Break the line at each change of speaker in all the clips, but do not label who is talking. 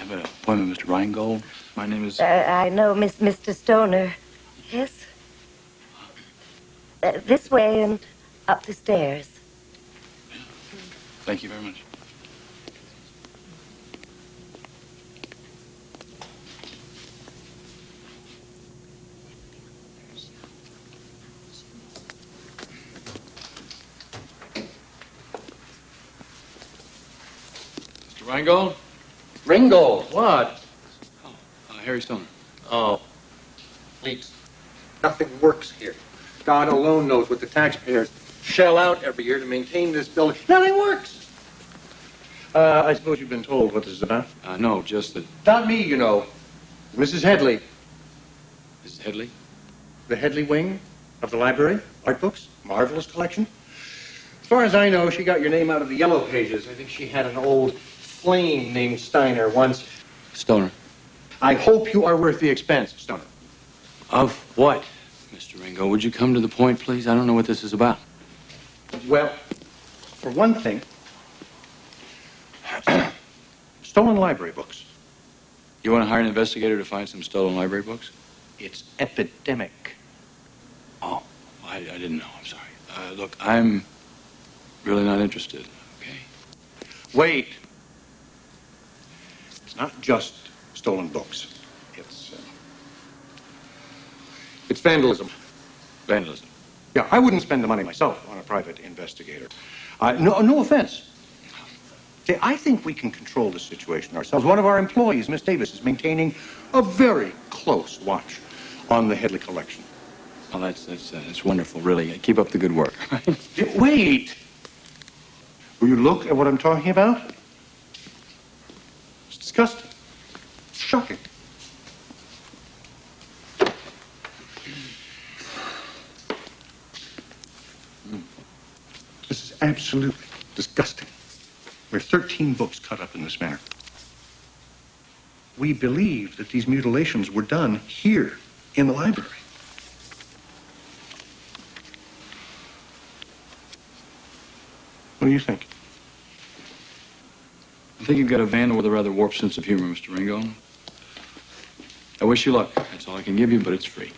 have an appointment, Mr. Rheingold. My name is...
I know, Mr. Stoner. Yes? This way and up the stairs.
Thank you very much. Mr. Rheingold?
Ringgold, what?
Oh, Harry Stoner.
Oh, please. Nothing works here. God alone knows what the taxpayers shell out every year to maintain this building. Nothing works. I suppose you've been told what this is about?
No, just that...
Not me, you know. Mrs. Headley.
Mrs. Headley?
The Headley wing of the library. Art books. Marvelous collection. As far as I know, she got your name out of the yellow pages. I think she had an old flame named Steiner once.
Stoner.
I hope you are worth the expense, Stoner.
Of what, Mr. Ringo? Would you come to the point, please? I don't know what this is about.
Well, for one thing, stolen library books.
You want to hire an investigator to find some stolen library books?
It's epidemic.
Oh, I didn't know. I'm sorry. Look, I'm really not interested, okay?
Wait. It's not just stolen books. It's vandalism.
Vandalism?
Yeah, I wouldn't spend the money myself on a private investigator. No offense. See, I think we can control the situation ourselves. One of our employees, Miss Davis, is maintaining a very close watch on the Headley collection.
Well, that's wonderful, really. Keep up the good work.
Wait! Will you look at what I'm talking about? It's disgusting. It's shocking. This is absolutely disgusting. There are 13 books cut up in this manner. We believe that these mutilations were done here in the library. What do you think?
I think you've got a vandal with a rather warped sense of humor, Mr. Ringo. I wish you luck. That's all I can give you, but it's free.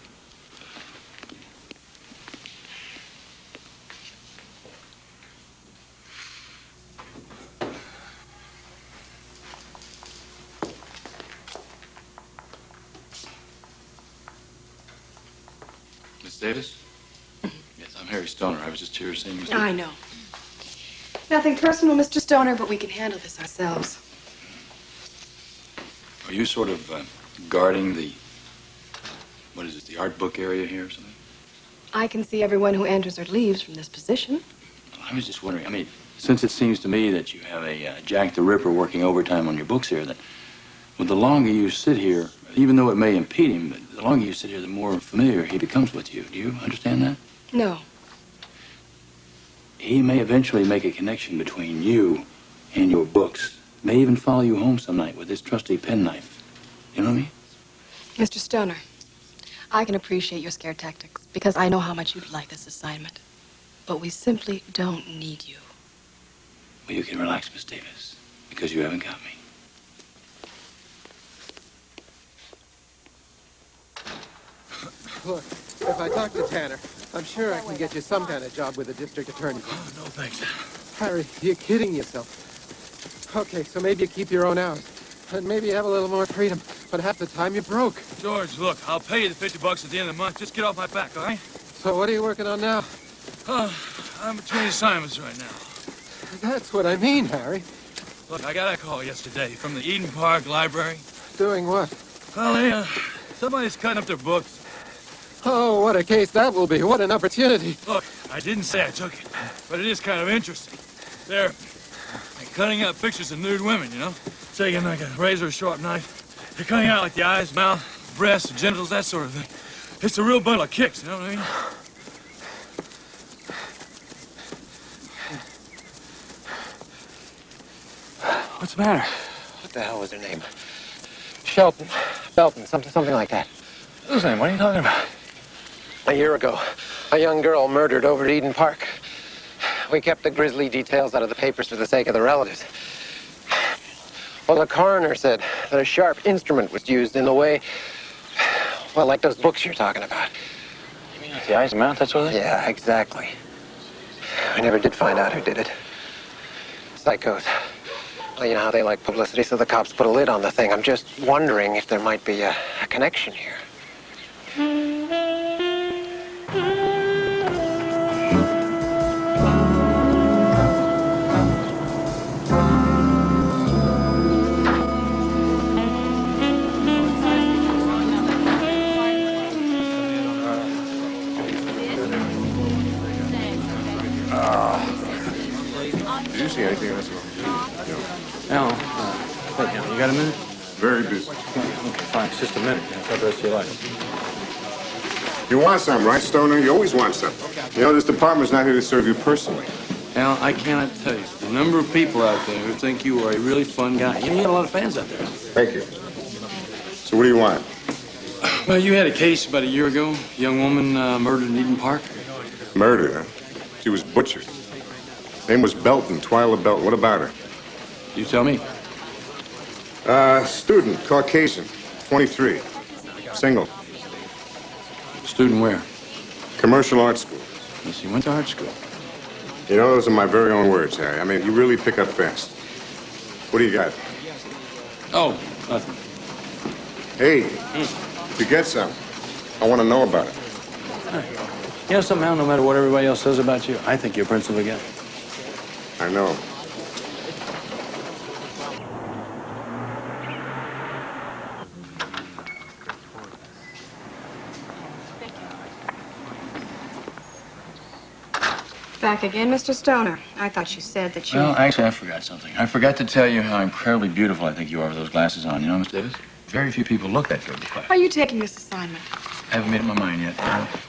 Miss Davis? Yes, I'm Harry Stoner. I was just here saying...
I know. Nothing personal, Mr. Stoner, but we can handle this ourselves.
Are you sort of guarding the... what is it, the art book area here or something?
I can see everyone who enters or leaves from this position.
I was just wondering, I mean, since it seems to me that you have a Jack the Ripper working overtime on your books here, that well, the longer you sit here, even though it may impede him, but the longer you sit here, the more familiar he becomes with you. Do you understand that?
No.
He may eventually make a connection between you and your books. May even follow you home some night with his trusty penknife. You know what I mean?
Mr. Stoner, I can appreciate your scare tactics because I know how much you'd like this assignment. But we simply don't need you.
Well, you can relax, Miss Davis, because you haven't got me.
Look, if I talk to Tanner, I'm sure I can get you some kind of job with the district attorney.
Oh, no, thanks.
Harry, you're kidding yourself. Okay, so maybe you keep your own hours. And maybe you have a little more freedom. But half the time you're broke.
George, look, I'll pay you the $50 at the end of the month. Just get off my back, all right?
So what are you working on now?
I'm between assignments right now.
That's what I mean, Harry.
Look, I got a call yesterday from the Eden Park Library.
Doing what?
Well, somebody's cutting up their books.
Oh, what a case that will be. What an opportunity.
Look, I didn't say I took it, but it is kind of interesting. They're cutting out pictures of nude women, you know? Taking like a razor-sharp knife. They're cutting out like the eyes, mouth, breasts, genitals, that sort of thing. It's a real bundle of kicks, you know what I mean?
What's the matter?
What the hell was her name? Shelton. Belton, something like that.
Whose name? What are you talking about?
A year ago, a young girl murdered over at Eden Park. We kept the grisly details out of the papers for the sake of the relatives. Well, the coroner said that a sharp instrument was used in the way, well, like those books you're talking about.
You mean like the eyes and mouth, that's what it is?
Yeah, exactly. I never did find out who did it. Psychos. Well, you know how they like publicity, so the cops put a lid on the thing. I'm just wondering if there might be a connection here.
Did you see anything else?
Al, wait, Al, you got a minute?
Very busy.
Okay, fine. It's just a minute. It's not the rest of your life.
You want something, right, Stoner? You always want something. You know, this department's not here to serve you personally.
Al, I cannot tell you the number of people out there who think you are a really fun guy. You got a lot of fans out there.
Thank you. So what do you want?
Well, you had a case about a year ago. A young woman murdered in Eden Park.
Murder, huh? She was butchered. Name was Belton, Twyla Belton. What about her?
You tell me.
Student, Caucasian, 23. Single.
Student where?
Commercial art school.
Yes, he went to art school.
You know, those are my very own words, Harry. I mean, you really pick up fast. What do you got?
Oh, nothing.
Hey, if you get something, I want to know about it.
You know, somehow, no matter what everybody else says about you, I think you're a principal again.
I know.
Back again, Mr. Stoner. I thought you said that you...
Well, actually, I forgot something. I forgot to tell you how incredibly beautiful I think you are with those glasses on. You know, Miss Davis? Very few people look that good in class.
Are you taking this assignment?
I haven't made up my mind yet.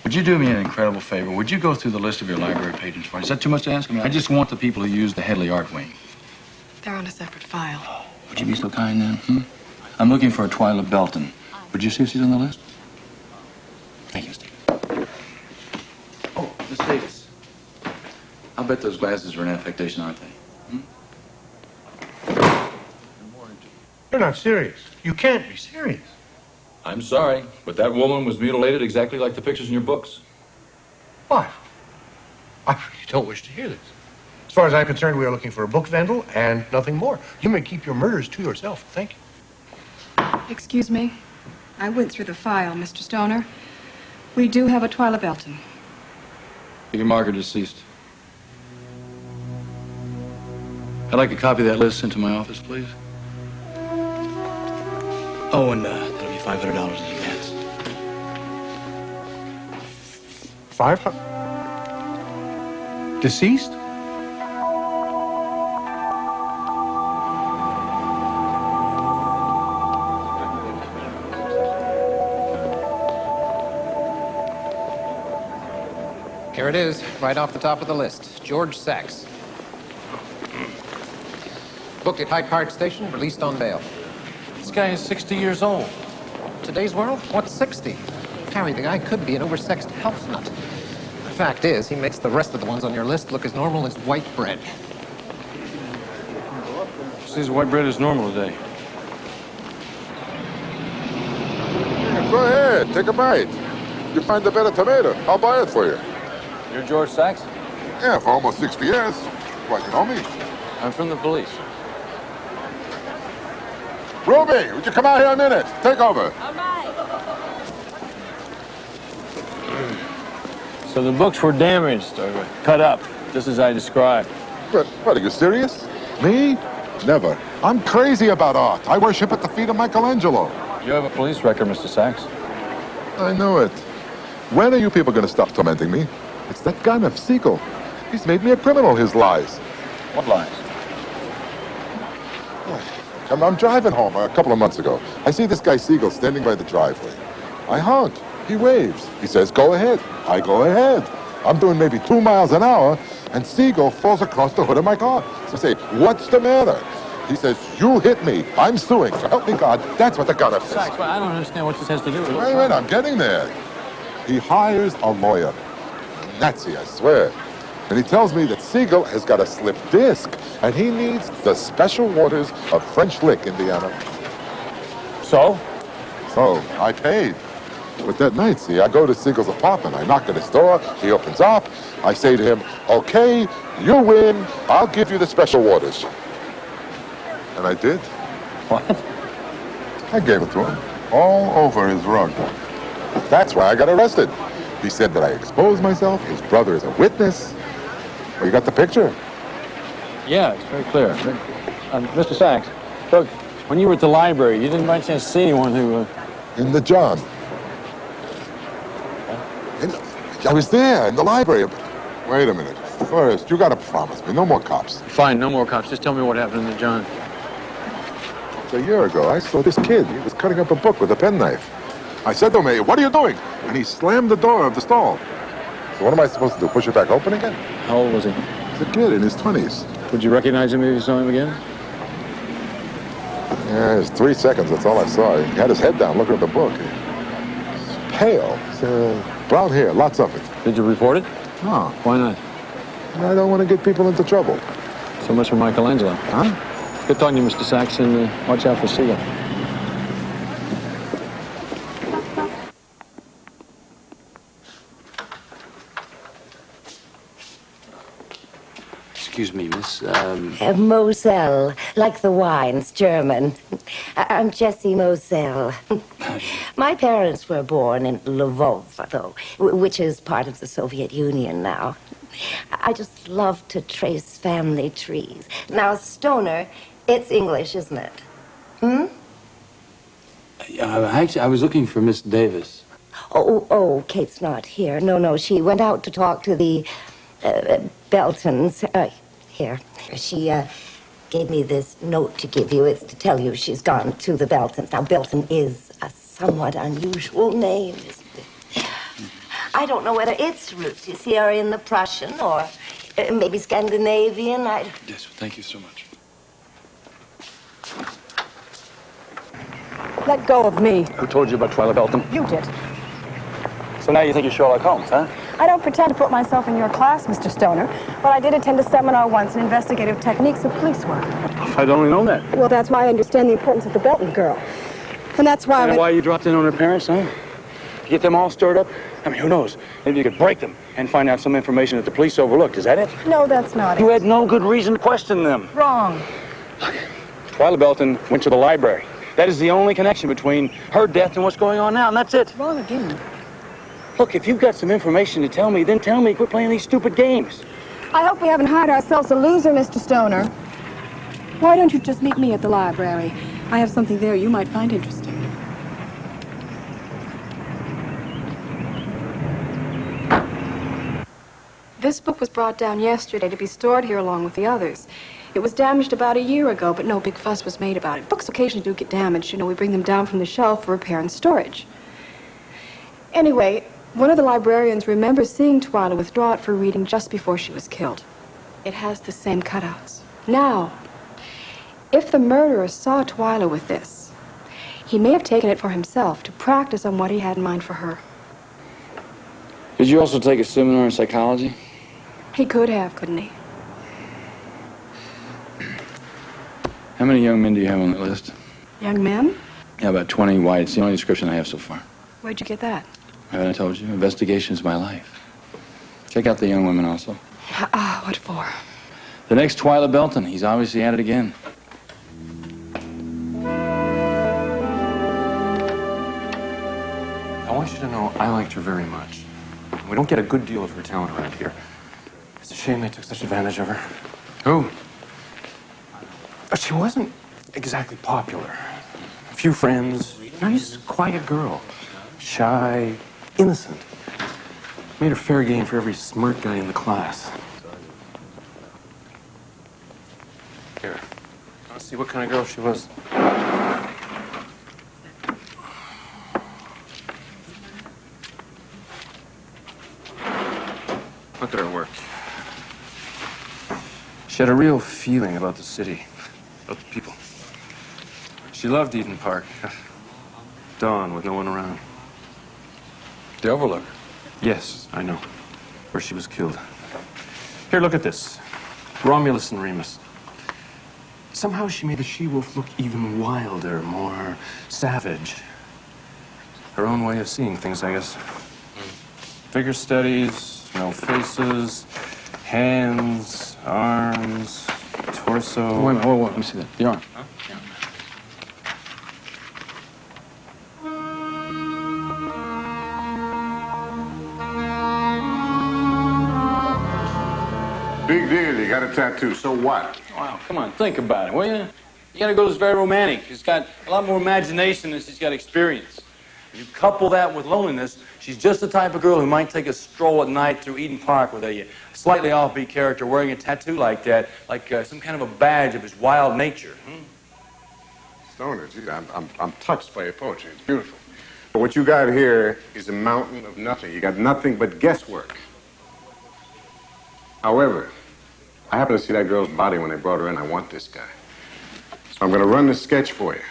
Would you do me an incredible favor? Would you go through the list of your library patrons for me? Is that too much to ask? I mean, I just want the people who use the Headley Art Wing.
They're on a separate file.
Oh, would you be so kind then? I'm looking for a Twyla Belton. Would you see if she's on the list? Thank you, Steve. Oh, Miss Davis. I'll bet those glasses are an affectation, aren't they?
You're not serious. You can't be serious.
I'm sorry, but that woman was mutilated exactly like the pictures in your books.
What? I really don't wish to hear this. As far as I'm concerned, we are looking for a book vandal and nothing more. You may keep your murders to yourself. Thank you.
Excuse me. I went through the file, Mr. Stoner. We do have a Twyla Belton.
You can mark her deceased. I'd like a copy of that list sent to my office, please. Oh, and that'll be $500 in advance.
500? Deceased?
Here it is, right off the top of the list. George Sachs. Booked at Hyde Park Station, released on bail.
This guy is 60 years old.
Today's world? What's 60? Harry, the guy could be an oversexed health nut. The fact is, he makes the rest of the ones on your list look as normal as white bread.
Seems white bread is normal today.
Yeah, go ahead, take a bite. You find a better tomato, I'll buy it for you.
You're George Sachs?
Yeah, for almost 60 years. Why, you know me?
I'm from the police.
Ruby, would you come out here a minute? Take over.
So the books were damaged or cut up, just as I described.
But, what, are you serious? Me? Never. I'm crazy about art. I worship at the feet of Michelangelo.
You have a police record, Mr. Sachs.
I know it. When are you people going to stop tormenting me? It's that gun of Siegel. He's made me a criminal, his lies.
What lies?
I'm driving home a couple of months ago. I see this guy Siegel standing by the driveway. I honk. He waves. He says, go ahead. I go ahead. I'm doing maybe 2 miles an hour, and Siegel falls across the hood of my car. So I say, what's the matter? He says, you hit me. I'm suing. So help me God. That's what the gun is.
Sachs, but I don't understand what this has to do with it.
Wait, I'm getting there. He hires a lawyer. A Nazi, I swear. And he tells me that Siegel has got a slip disc, and he needs the special waters of French Lick, Indiana.
So?
So, I paid. But that night, see, I go to Siegel's apartment. I knock at his door. He opens up. I say to him, okay, you win. I'll give you the special waters. And I did.
What?
I gave it to him. All over his rug. That's why I got arrested. He said that I exposed myself. His brother is a witness. Well, you got the picture?
Yeah, it's very clear. Mr. Sachs, look, when you were at the library, you didn't by chance see anyone who...
In the John. I was there in the library. Wait a minute. First, you got to promise me. No more cops.
Fine, no more cops. Just tell me what happened in the John.
A year ago, I saw this kid. He was cutting up a book with a penknife. I said to him, hey, what are you doing? And he slammed the door of the stall. So what am I supposed to do, push it back open again?
How old was he?
He's a kid in his 20s.
Would you recognize him if you saw him again?
Yeah, it was 3 seconds. That's all I saw. He had his head down looking at the book. He's pale. He's, brown hair, lots of it.
Did you report it?
No.
Why not?
I don't want to get people into trouble.
So much for Michelangelo.
Huh?
Good talking to you, Mr. Sachs, and watch out for Siegel.
Excuse me, Miss,
Moselle, like the wines, German. I'm Jessie Moselle. My parents were born in Lvov, though, which is part of the Soviet Union now. I just love to trace family trees. Now, Stoner, it's English, isn't it? Hmm?
Actually, I was looking for Miss Davis.
Oh, Kate's not here. No, she went out to talk to the Beltons. Here. She gave me this note to give you. It's to tell you she's gone to the Beltons. Now, Belton is a somewhat unusual name, isn't it? I don't know whether its roots, you see, are in the Prussian or maybe Scandinavian.
Yes, thank you so much.
Let go of me.
Who told you about Twyla Belton?
You did.
So now you think you're Sherlock Holmes, huh?
I don't pretend to put myself in your class, Mr. Stoner, but I did attend a seminar once in investigative techniques of police work.
I'd only known that.
Well, that's why I understand the importance of the Belton girl. And that's why
And why you dropped in on her parents, huh? To get them all stirred up? I mean, who knows? Maybe you could break them and find out some information that the police overlooked. Is that it?
No, that's not
You
it.
had no good reason to question them.
Wrong.
Twyla Belton went to the library. That is the only connection between her death and what's going on now, and that's it.
Wrong again.
Look, if you've got some information to tell me, then tell me. Quit playing these stupid games.
I hope we haven't hired ourselves a loser, Mr. Stoner. Why don't you just meet me at the library? I have something there you might find interesting.
This book was brought down yesterday to be stored here along with the others. It was damaged about a year ago, but no big fuss was made about it. Books occasionally do get damaged. You know, we bring them down from the shelf for repair and storage. Anyway, one of the librarians remembers seeing Twyla withdraw it for reading just before she was killed. It has the same cutouts. Now, if the murderer saw Twyla with this, he may have taken it for himself to practice on what he had in mind for her.
Did you also take a seminar in psychology?
He could have, couldn't he?
How many young men do you have on that list?
Young men?
Yeah, about 20 wide. It's the only description I have so far.
Where'd you get that?
Haven't I told you? Investigation's my life. Check out the young women also.
What for?
The next Twyla Belton. He's obviously at it again.
I want you to know I liked her very much. We don't get a good deal of her talent around here. It's a shame they took such advantage of her.
Who?
But she wasn't exactly popular. A few friends, nice, quiet girl. Shy, innocent. Made her fair game for every smart guy in the class. Here, want to see what kind of girl she was? Look at her work. She had a real feeling about the city, about the people. She loved Eden Park. Dawn with no one around.
The Overlook.
Yes, I know. Where she was killed. Here, look at this. Romulus and Remus. Somehow she made the she-wolf look even wilder, more savage. Her own way of seeing things, I guess. Figure studies, no faces, hands, arms, torso.
Wait a minute, wait, let me see that. The arm. Huh?
Big deal, you got a tattoo, so what?
Wow, come on, think about it, will you? You gotta go to this very romantic. She's got a lot more imagination than she's got experience. If you couple that with loneliness, she's just the type of girl who might take a stroll at night through Eden Park with a slightly offbeat character wearing a tattoo like that, like some kind of a badge of his wild nature.
Stoner, gee, I'm touched by your poetry. It's beautiful. But what you got here is a mountain of nothing. You got nothing but guesswork. However, I happened to see that girl's body when they brought her in. I want this guy. So I'm going to run this sketch for you.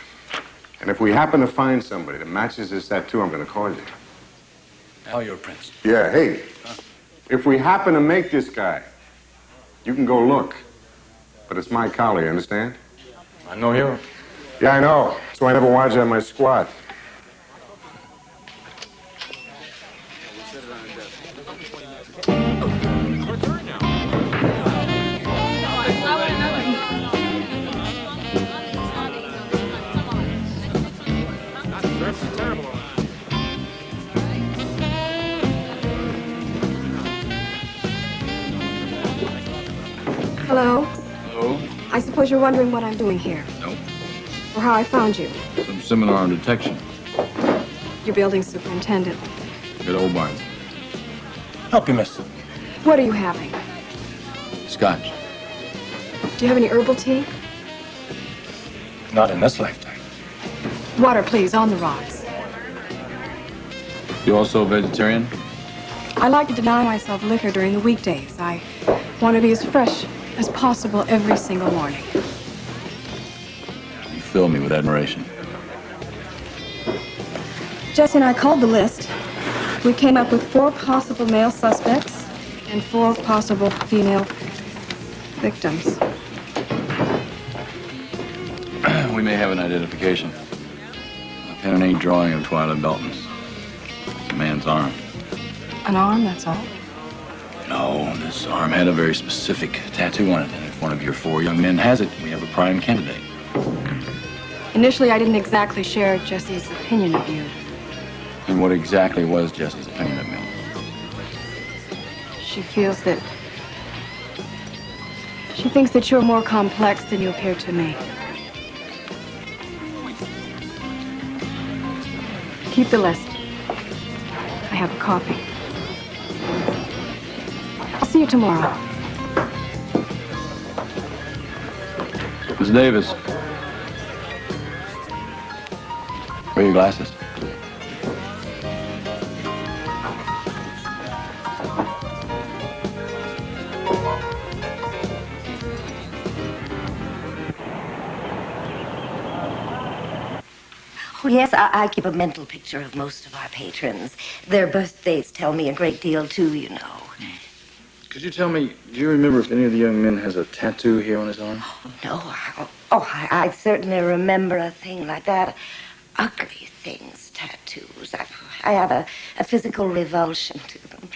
And if we happen to find somebody that matches this tattoo, I'm going to call you.
Hell, you're a prince.
Yeah, hey, if we happen to make this guy, you can go look. But it's my collar, you understand?
I'm no hero.
Yeah, I know. That's why I never wanted you on my squad.
Hello?
Hello?
I suppose you're wondering what I'm doing here.
No.
Or how I found you.
Some seminar on detection.
Your building superintendent.
Good old Barnes.
Help you, mister.
What are you having?
Scotch.
Do you have any herbal tea?
Not in this lifetime.
Water, please, on the rocks.
You also a vegetarian?
I like to deny myself liquor during the weekdays. I want to be as fresh as possible every single morning.
You fill me with admiration.
Jesse and I called the list. We came up with 4 possible male suspects and 4 possible female victims.
We may have an identification. A pen and ink drawing of Twyla Belton's. It's a man's arm.
An arm, that's all?
No, this arm had a very specific tattoo on it, and if one of your 4 young men has it, we have a prime candidate.
Initially, I didn't exactly share Jesse's opinion of you.
And what exactly was Jesse's opinion of me?
She feels that... She thinks that you're more complex than you appear to me. Keep the list. I have a copy. I'll see you tomorrow.
Miss Davis. Where are your glasses?
Oh, yes, I keep a mental picture of most of our patrons. Their birthdays tell me a great deal, too, you know.
Could you tell me, do you remember if any of the young men has a tattoo here on his arm?
Oh, no. I certainly remember a thing like that. Ugly things, tattoos. I have a physical revulsion to them.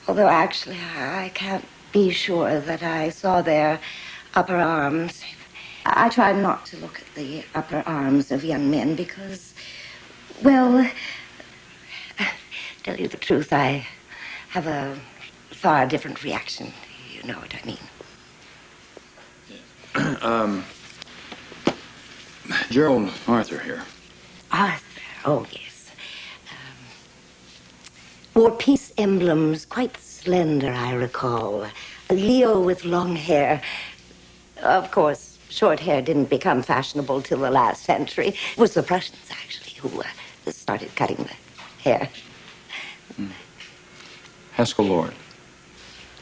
Although, actually, I can't be sure that I saw their upper arms. I try not to look at the upper arms of young men because, well, tell you the truth, I have a far different reaction. You know what I mean.
Gerald Arthur here.
Arthur, oh, yes. Wore peace emblems, quite slender, I recall. A Leo with long hair. Of course, short hair didn't become fashionable till the last century. It was the Prussians, actually, who started cutting the hair.
Haskell Lord.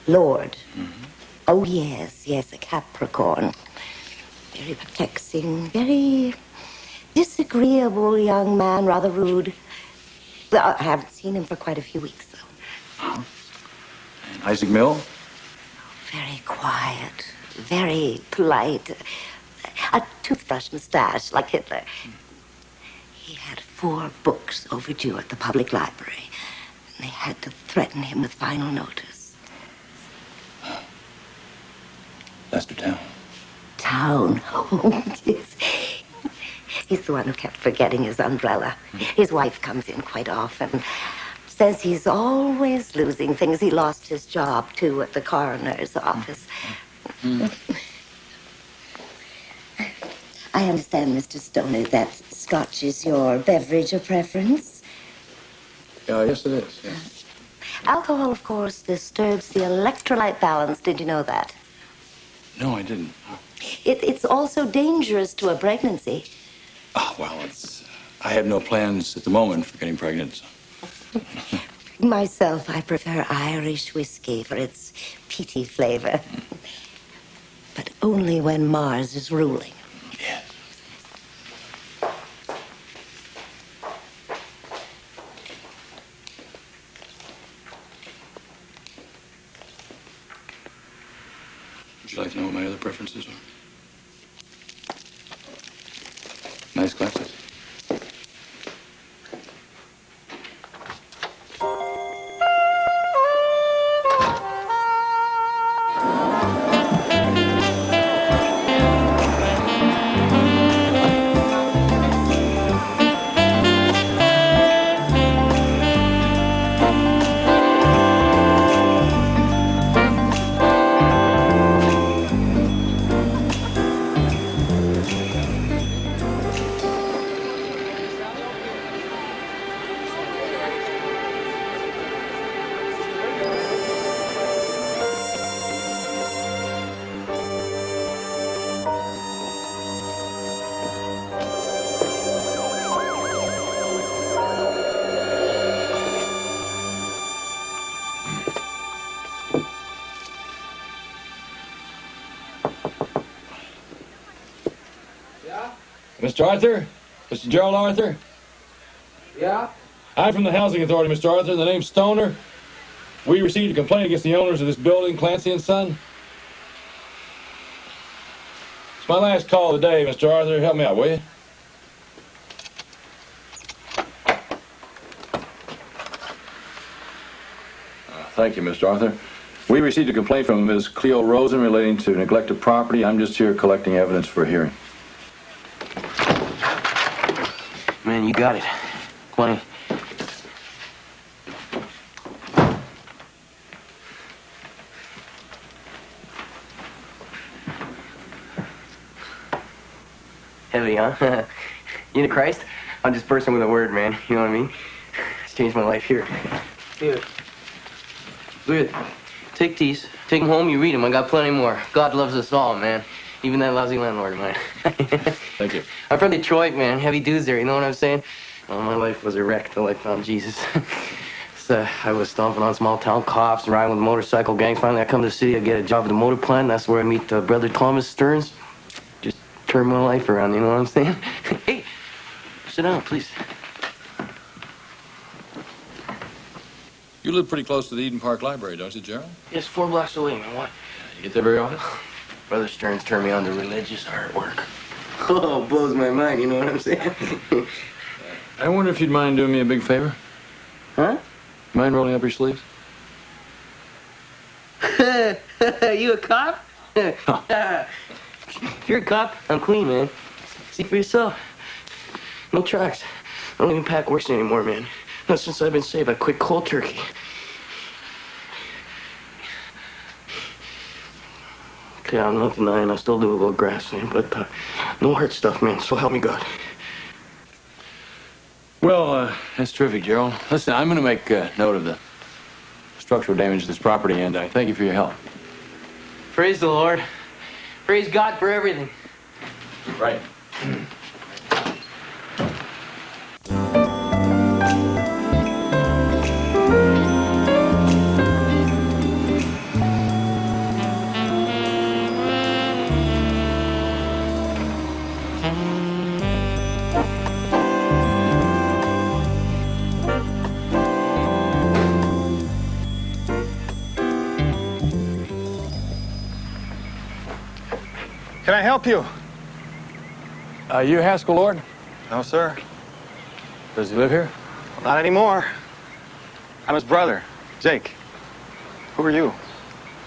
Lord. Mm-hmm. Oh, yes, a Capricorn. Very perplexing, very disagreeable young man, rather rude. Well, I haven't seen him for quite a few weeks, though.
And Isaac Mill?
very quiet, very polite. A toothbrush mustache, like Hitler. He had 4 books overdue at the public library. And they had to threaten him with final notice.
Lester Town.
Town. Oh, yes. He's the one who kept forgetting his umbrella. His wife comes in quite often. Says he's always losing things. He lost his job, too, at the coroner's office. I understand, Mr. Stoner, that Scotch is your beverage of preference.
Yes, it is. Yes.
Alcohol, of course, disturbs the electrolyte balance. Did you know that?
No, I didn't.
It's also dangerous to a pregnancy.
Oh, well, I have no plans at the moment for getting pregnant. So.
Myself, I prefer Irish whiskey for its peaty flavor. But only when Mars is ruling.
Yes. Would you like to know what my other preferences are? Nice glasses.
Mr. Arthur? Mr. Gerald Arthur?
Yeah?
I'm from the Housing Authority, Mr. Arthur. The name's Stoner. We received a complaint against the owners of this building, Clancy and Son. It's my last call of the day, Mr. Arthur. Help me out, will you? Thank you, Mr. Arthur. We received a complaint from Ms. Cleo Rosen relating to neglected property. I'm just here collecting evidence for a hearing.
Man, you got it. 20. Heavy, huh? You know Christ? I'm just bursting with a word, man. You know what I mean? It's changed my life. Here. Here. Good. Take these. Take them home, you read them. I got plenty more. God loves us all, man. Even that lousy landlord of mine.
Thank you.
I'm from Detroit, man. Heavy dudes there, you know what I'm saying? Well, my life was a wreck till I found Jesus. So I was stomping on small town cops, riding with motorcycle gangs. Finally, I come to the city, I get a job at the motor plant. That's where I meet Brother Thomas Stearns. Just turned my life around, you know what I'm saying? Hey, sit down, please.
You live pretty close to the Eden Park Library, don't you, Gerald?
Just 4 blocks away, man. What?
You get there very often?
Brother Stearns turned me on to religious artwork. Oh, blows my mind, you know what I'm saying?
I wonder if you'd mind doing me a big favor?
Huh?
Mind rolling up your sleeves?
You a cop? If you're a cop, I'm clean, man. See for yourself. No tracks. I don't even pack worse anymore, man. Not since I've been saved. I quit cold turkey. Okay, I'm not denying I still do a little grass, man, but no hurt stuff, man. So help me God.
Well, that's terrific, Gerald. Listen, I'm going to make note of the structural damage to this property, and I thank you for your help.
Praise the Lord. Praise God for everything.
Right.
Can I help you?
You Haskell Lord?
No, sir.
Does he live here?
Well, not anymore. I'm his brother, Jake. Who are you?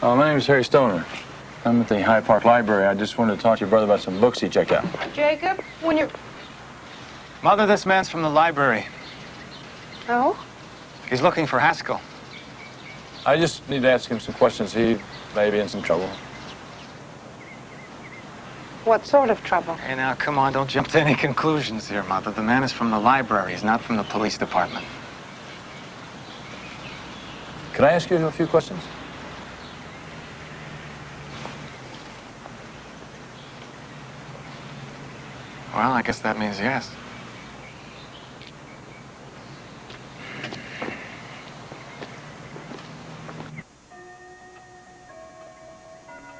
My name is Harry Stoner. I'm at the Hyde Park Library. I just wanted to talk to your brother about some books he checked out.
Jacob, when you're...
Mother, this man's from the library.
Oh?
He's looking for Haskell.
I just need to ask him some questions. He may be in some trouble.
What sort of trouble?
Hey, now, come on, don't jump to any conclusions here, Mother. The man is from the library. He's not from the police department.
Can I ask you a few questions?
Well, I guess that means yes.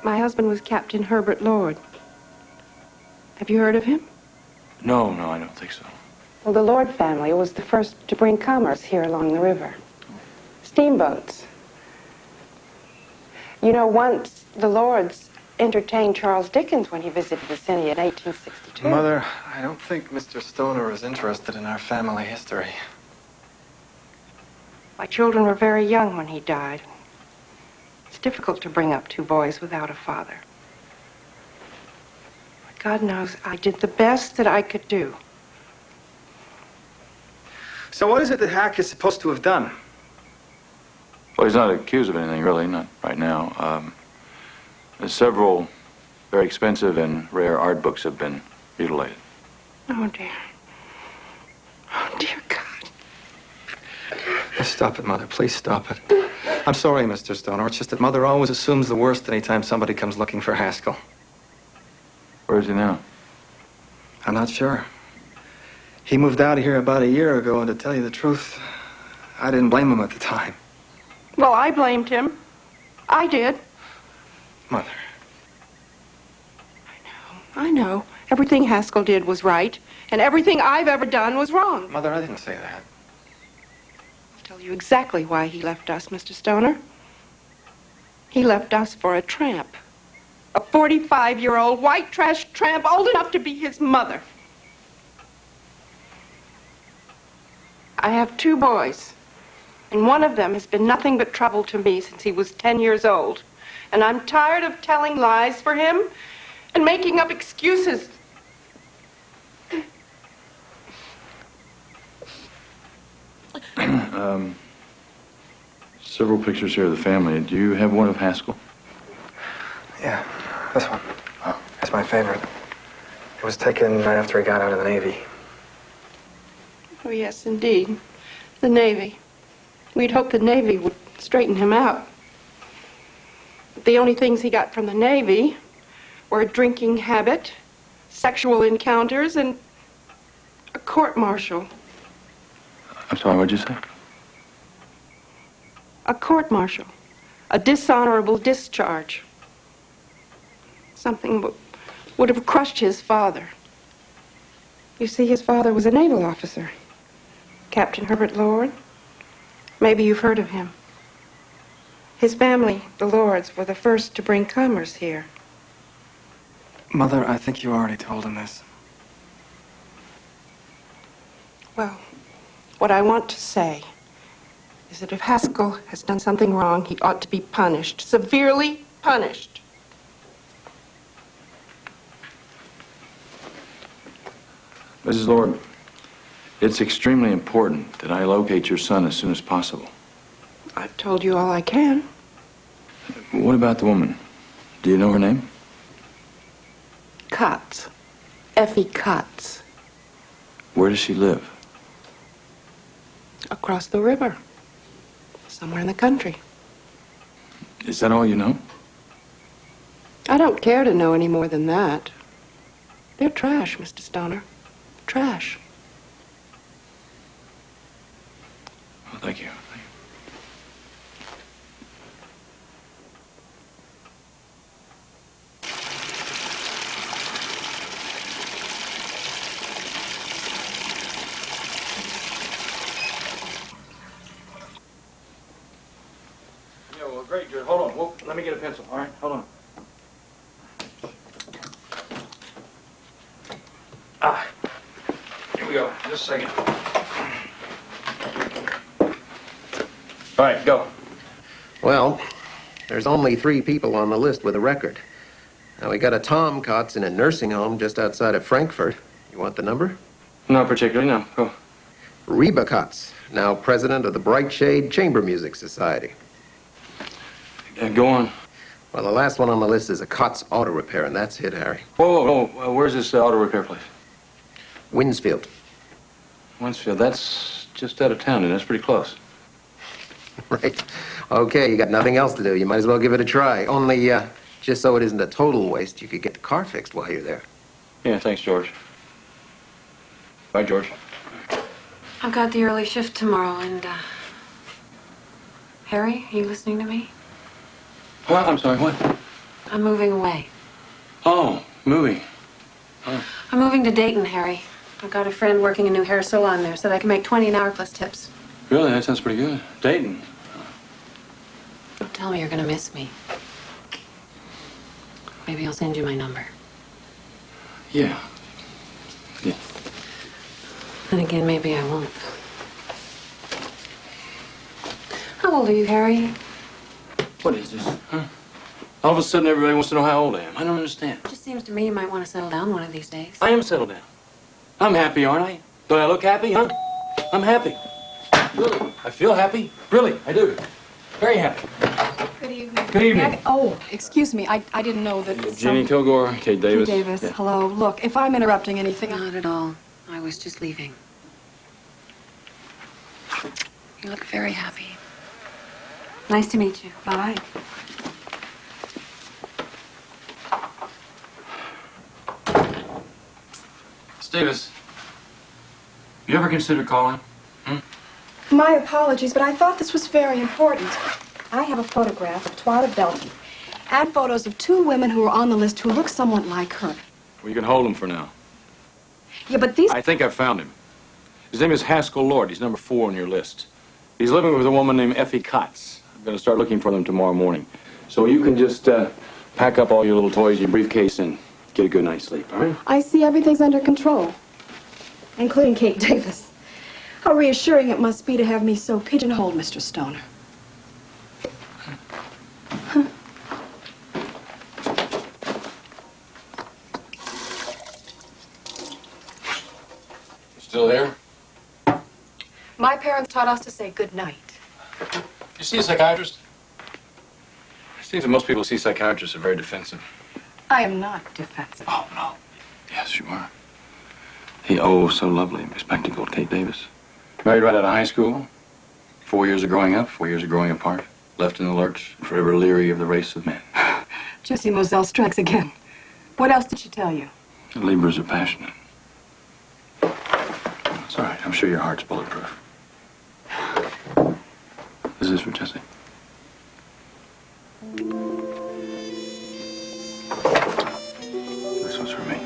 My husband was Captain Herbert Lord. Have you heard of him?
No, I don't think so.
Well, the Lord family was the first to bring commerce here along the river. Steamboats. You know, once the Lords entertained Charles Dickens when he visited the city in 1862.
Mother, I don't think Mr. Stoner is interested in our family history.
My children were very young when he died. It's difficult to bring up two boys without a father. But God knows I did the best that I could do.
So what is it that Hack is supposed to have done?
Well, he's not accused of anything, really, not right now. Several very expensive and rare art books have been mutilated.
Oh, dear. Oh, dear God.
Stop it, Mother. Please stop it. I'm sorry, Mr. Stoner. It's just that Mother always assumes the worst anytime somebody comes looking for Haskell.
Where is he now?
I'm not sure. He moved out of here about a year ago, and to tell you the truth, I didn't blame him at the time.
Well, I blamed him. I did.
Mother.
I know. Everything Haskell did was right, and everything I've ever done was wrong.
Mother, I didn't say that.
I'll tell you exactly why he left us, Mr. Stoner. He left us for a tramp. A 45-year-old white trash tramp old enough to be his mother. I have two boys, and one of them has been nothing but trouble to me since he was 10 years old. And I'm tired of telling lies for him and making up excuses.
Several pictures here of the family. Do you have one of Haskell?
Yeah, this one. Oh. It's my favorite. It was taken right after he got out of the Navy.
Oh, yes, indeed. The Navy. We'd hoped the Navy would straighten him out. But the only things he got from the Navy were a drinking habit, sexual encounters, and a court-martial.
I'm sorry, what'd you say?
A court-martial. A dishonorable discharge. Something would have crushed his father. You see, his father was a naval officer. Captain Herbert Lord. Maybe you've heard of him. His family, the Lords, were the first to bring commerce here.
Mother, I think you already told him this.
Well, what I want to say is that if Haskell has done something wrong, he ought to be punished, severely punished.
Mrs. Lord, it's extremely important that I locate your son as soon as possible.
I've told you all I can.
What about the woman? Do you know her name?
Cotts. Effie Cotts.
Where does she live?
Across the river. Somewhere in the country.
Is that all you know?
I don't care to know any more than that. They're trash, Mr. Stoner. Trash.
Well, thank you.
Yeah, well, great, Jared. Hold on. Let me get a pencil, all right? Hold on.
Here we go. Just a second. All right, go.
Well, there's only 3 people on the list with a record. Now, we got a Tom Kotz in a nursing home just outside of Frankfurt. You want the number?
Not particularly, no. Go.
Reba Kotz, now president of the Bright Shade Chamber Music Society.
Go on.
Well, the last one on the list is a Kotz Auto Repair, and that's it, Harry.
Whoa. Where's this auto repair place?
Winsfield.
Winsfield. That's just out of town, and that's pretty close.
Right. Okay, you got nothing else to do. You might as well give it a try. Only, just so it isn't a total waste, you could get the car fixed while you're there.
Yeah, thanks, George. Bye, George.
I've got the early shift tomorrow, and, Harry, are you listening to me?
What? I'm sorry, what?
I'm moving away.
Oh, moving. Oh.
I'm moving to Dayton, Harry. I've got a friend working a new hair salon there, so I can make 20 an hour plus tips.
Really? That sounds pretty good. Dayton.
Don't tell me you're gonna miss me. Maybe I'll send you my number.
Yeah.
Then again, maybe I won't. How old are you, Harry?
What is this? Huh? All of a sudden, everybody wants to know how old I am. I don't understand.
It just seems to me you might want to settle down one of these days.
I am settled down. I'm happy, aren't I? Don't I look happy, huh? I'm happy. Really. I feel happy. Really, I do. Very happy.
Good evening.
Good evening.
Oh, excuse me. I didn't know that.
Jeannie Kilgore, Kate Davis.
Kate Davis.
Yeah.
Hello. Look, if I'm interrupting anything.
Not at all. I was just leaving. You look very happy. Nice to meet you.
Bye.
Miss Davis, you ever consider calling?
My apologies, but I thought this was very important. I have a photograph of Twyla Belton and photos of 2 women who are on the list who look somewhat like her.
Well, you can hold him for now.
Yeah, but these...
I think I've found him. His name is Haskell Lord. He's number 4 on your list. He's living with a woman named Effie Kotz. I'm going to start looking for them tomorrow morning. So you can just pack up all your little toys, your briefcase, and get a good night's sleep, all right?
I see everything's under control, including Kate Davis. How reassuring it must be to have me so pigeonholed, Mr. Stoner.
Still there?
My parents taught us to say good night.
You see a psychiatrist? It seems that most people who see psychiatrists are very defensive.
I am not defensive.
Oh, no. Yes, you are. He, oh, so lovely, bespectacled Kate Davis. Married right out of high school. 4 years of growing up, 4 years of growing apart. Left in the lurch, forever leery of the race of men.
Jessie Moselle strikes again. What else did she tell you?
The Libras are passionate. It's all right. I'm sure your heart's bulletproof. This is for Jessie. This one's for me.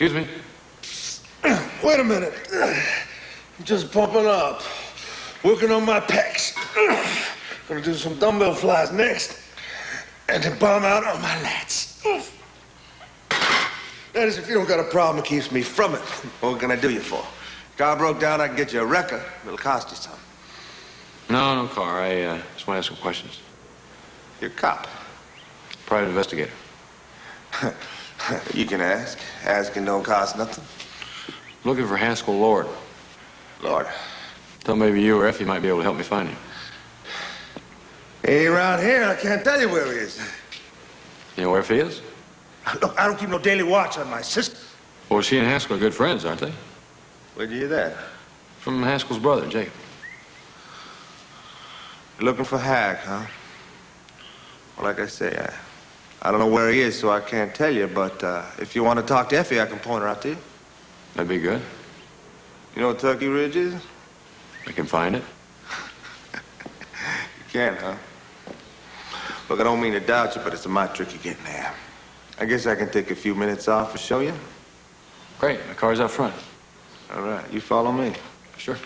Excuse me?
Wait a minute. I'm just pumping up. Working on my pecs. Gonna do some dumbbell flies next. and to bum out on my lats. That is, if you don't got a problem that keeps me from it. What can I do you for? Car broke down, I can get you a wrecker. It'll cost you something.
No car. I just want to ask some questions.
You're a cop.
Private investigator.
You can ask. Asking don't cost nothing.
Looking for Haskell Lord.
Lord.
Thought maybe you or Effie might be able to help me find him.
He ain't around here. I can't tell you where he is.
You know where Effie is?
Look, I don't keep no daily watch on my sister.
Well, she and Haskell are good friends, aren't they?
Where'd you hear that?
From Haskell's brother, Jacob.
You're looking for Hack, huh? Well, like I say, I don't know where he is, so I can't tell you, but if you want to talk to Effie, I can point her out to you.
That'd be good.
You know what Turkey Ridge is?
I can find it.
You can, huh? Look, I don't mean to doubt you, but it's a mighty tricky getting there. I guess I can take a few minutes off to show you.
Great. My car's out front.
All right, you follow me.
Sure.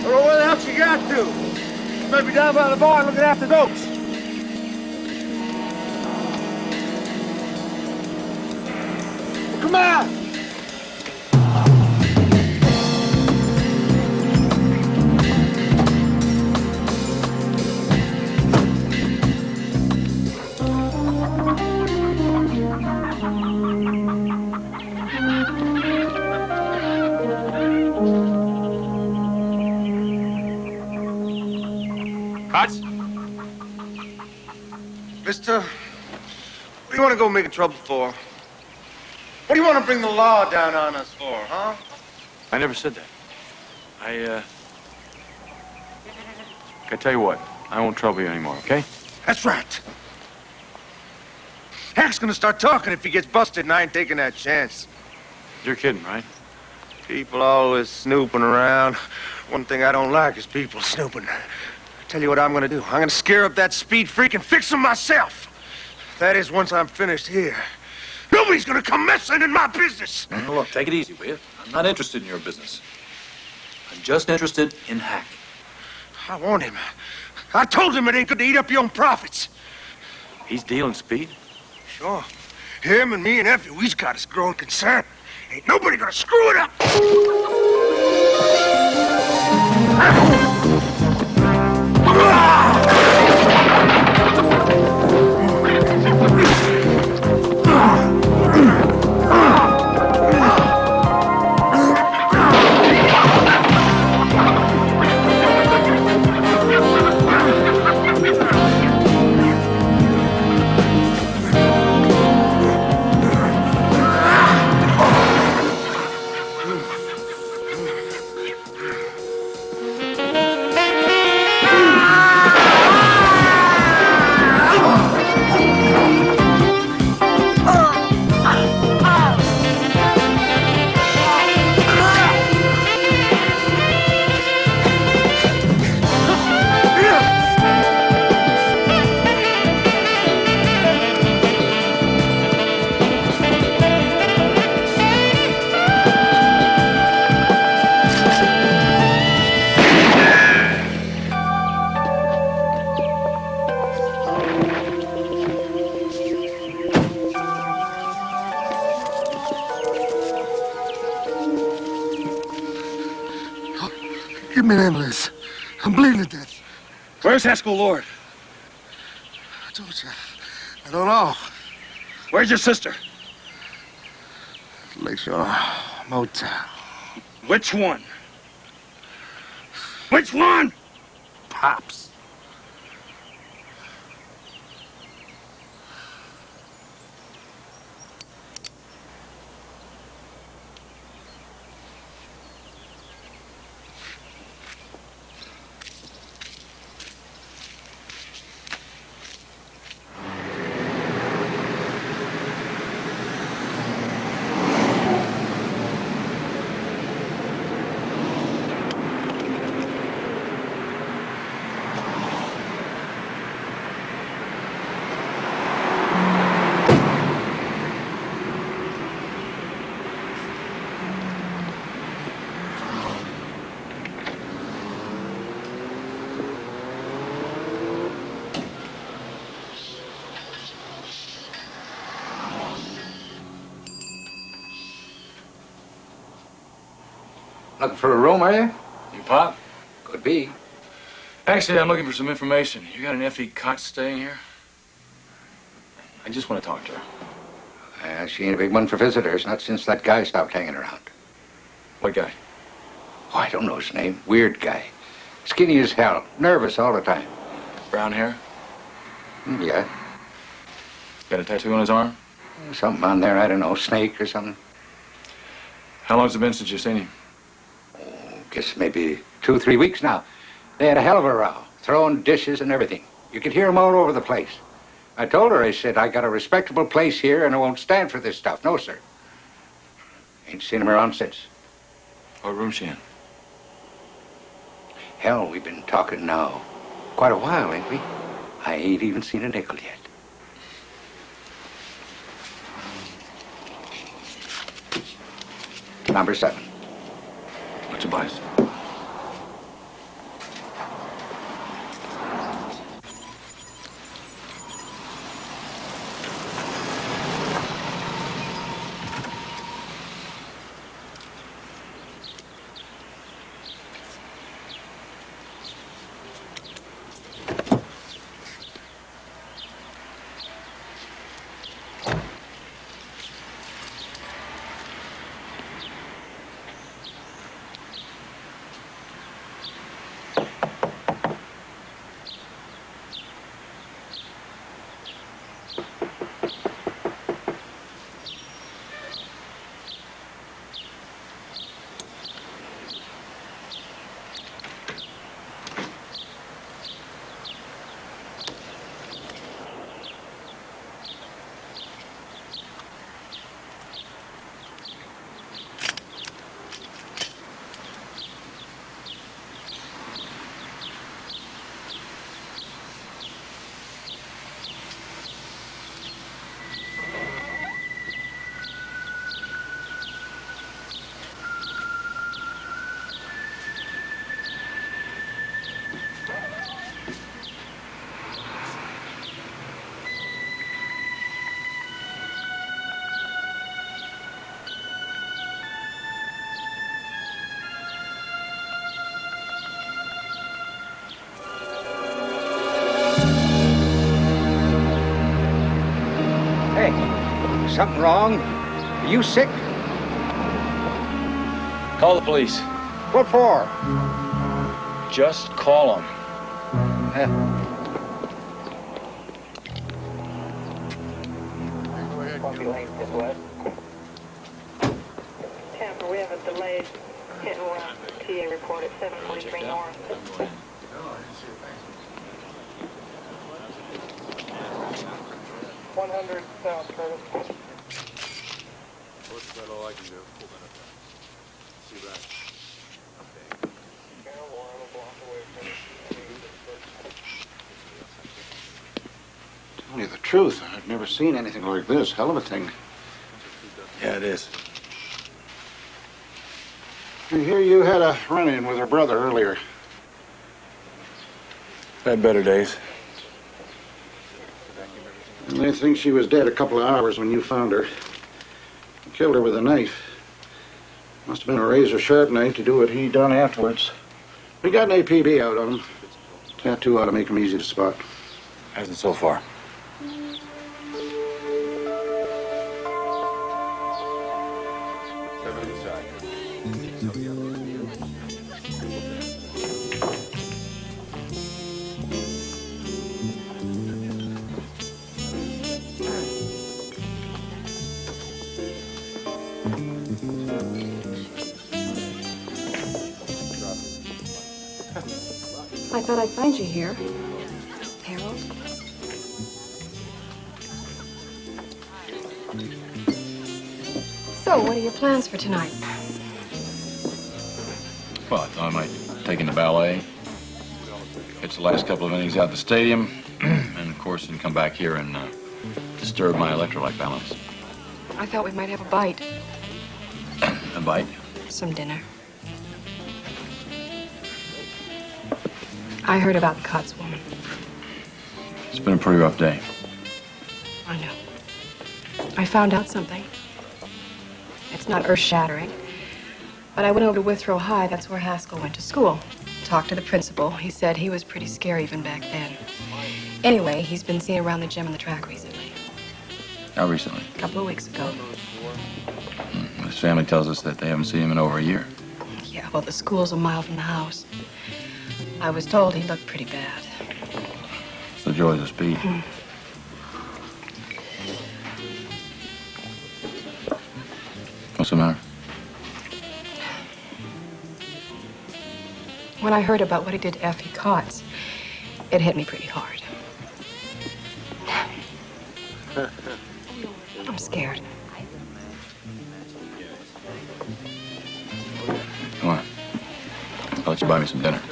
Well, where the hell she got to? She might be down by the barn looking after goats. Well, come on!
Cots?
Mister, what do you want to go making trouble for? What do you want to bring the law down on us for, huh?
I never said that. I tell you what, I won't trouble you anymore, okay?
That's right. Hack's gonna start talking if he gets busted, and I ain't taking that chance.
You're kidding, right?
People always snooping around. One thing I don't like is people snooping. Tell you what I'm gonna do. I'm gonna scare up that speed freak and fix him myself. That is, once I'm finished here. Nobody's gonna come messing in my business.
Now, look, take it easy, will you? I'm not interested in your business. I'm just interested in Hack.
I warned him. I told him it ain't good to eat up your own profits.
He's dealing speed.
Sure. Him and me and Effie, we's got us growing concern. Ain't nobody gonna screw it up.
Get me an ambulance. I'm bleeding to death.
Where's Haskell Lord?
I told you. I don't know.
Where's your sister?
Lakeshore Motel.
Which one? Which one?
Pops.
Looking for a room, are you?
You Pop?
Could be.
Actually, I'm looking for some information. You got an Effie Cox staying here? I just want to talk to her.
She ain't a big one for visitors, not since that guy stopped hanging around.
What guy?
Oh, I don't know his name. Weird guy. Skinny as hell. Nervous all the time.
Brown hair?
Yeah.
Got a tattoo on his arm?
Something on there, I don't know, snake or something.
How long's it been since you've seen him?
Guess maybe 2 or 3 weeks now. They had a hell of a row, throwing dishes and everything. You could hear them all over the place. I told her, I said, I got a respectable place here and I won't stand for this stuff. No, sir. Ain't seen him around since.
What room's she in?
Hell, we've been talking now quite a while, ain't we? I ain't even seen a nickel yet. Number 7.
What's your place?
Something wrong? Are you sick?
Call the police.
What for?
Just call them.
Tampa, we have a delayed hit and run. TA report at 743 North. 100 South, Curtis.
What's that all I can do? See that?
Tell you the truth, I've never seen anything like this. Hell of a thing.
Yeah, it is.
I hear you had a run-in with her brother earlier.
Had better days.
And they think she was dead a couple of hours when you found her. You killed her with a knife. Must have been a razor-sharp knife to do what he done afterwards. We got an APB out on him. Tattoo ought to make him easy to spot.
Hasn't so far.
I thought I'd find you here, Harold. So, what are your plans for tonight?
Well, I thought I might take in the ballet, catch the last couple of innings out at the stadium, and of course, then come back here and disturb my electrolyte balance.
I thought we might have a bite.
A bite?
Some dinner. I heard about the Cots woman.
It's been a pretty rough day.
I know. I found out something. It's not earth-shattering. But I went over to Withrow High. That's where Haskell went to school. Talked to the principal. He said he was pretty scary even back then. Anyway, he's been seen around the gym and the track recently.
How recently?
A couple of weeks ago.
His family tells us that they haven't seen him in over a year.
Yeah, well, the school's a mile from the house. I was told he looked pretty bad.
It's the joys of speed. What's the matter?
When I heard about what he did to Effie Cots, it hit me pretty hard. I'm scared.
Come on. I'll let you buy me some dinner.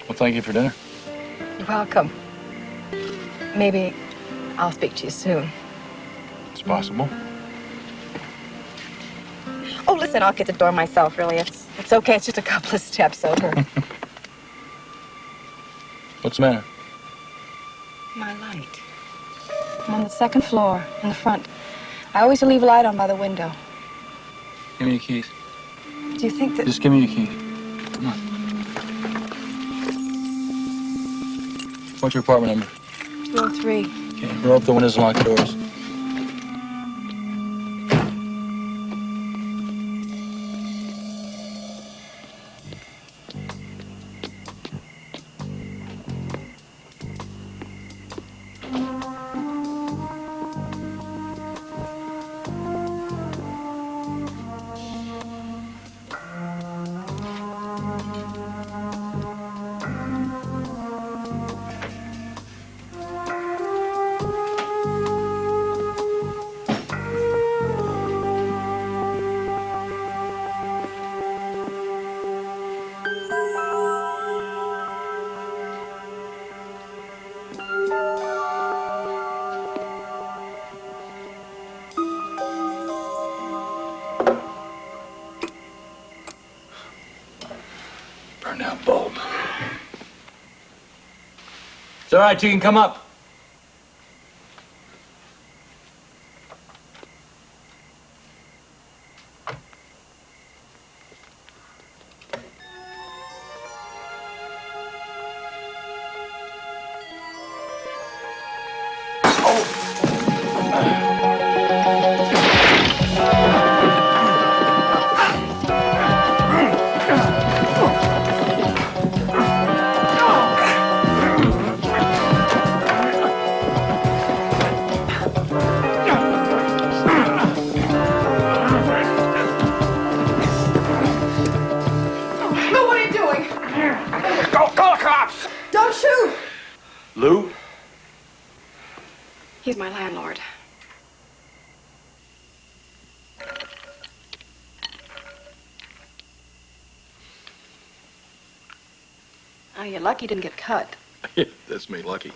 Well, thank you for dinner.
You're welcome. Maybe I'll speak to you soon.
It's possible.
Oh, listen, I'll get the door myself, really. It's okay. It's just a couple of steps over.
What's the matter?
My light. I'm on the second floor, in the front. I always leave a light on by the window.
Give me your keys.
Do you think that...
Just give me your keys. Come on. What's your apartment number?
203.
Okay, roll up the windows and lock the doors. Burned out bulb.
It's all right, you can come up.
Lou?
He's my landlord. Oh, you're lucky you didn't get cut.
That's me, lucky.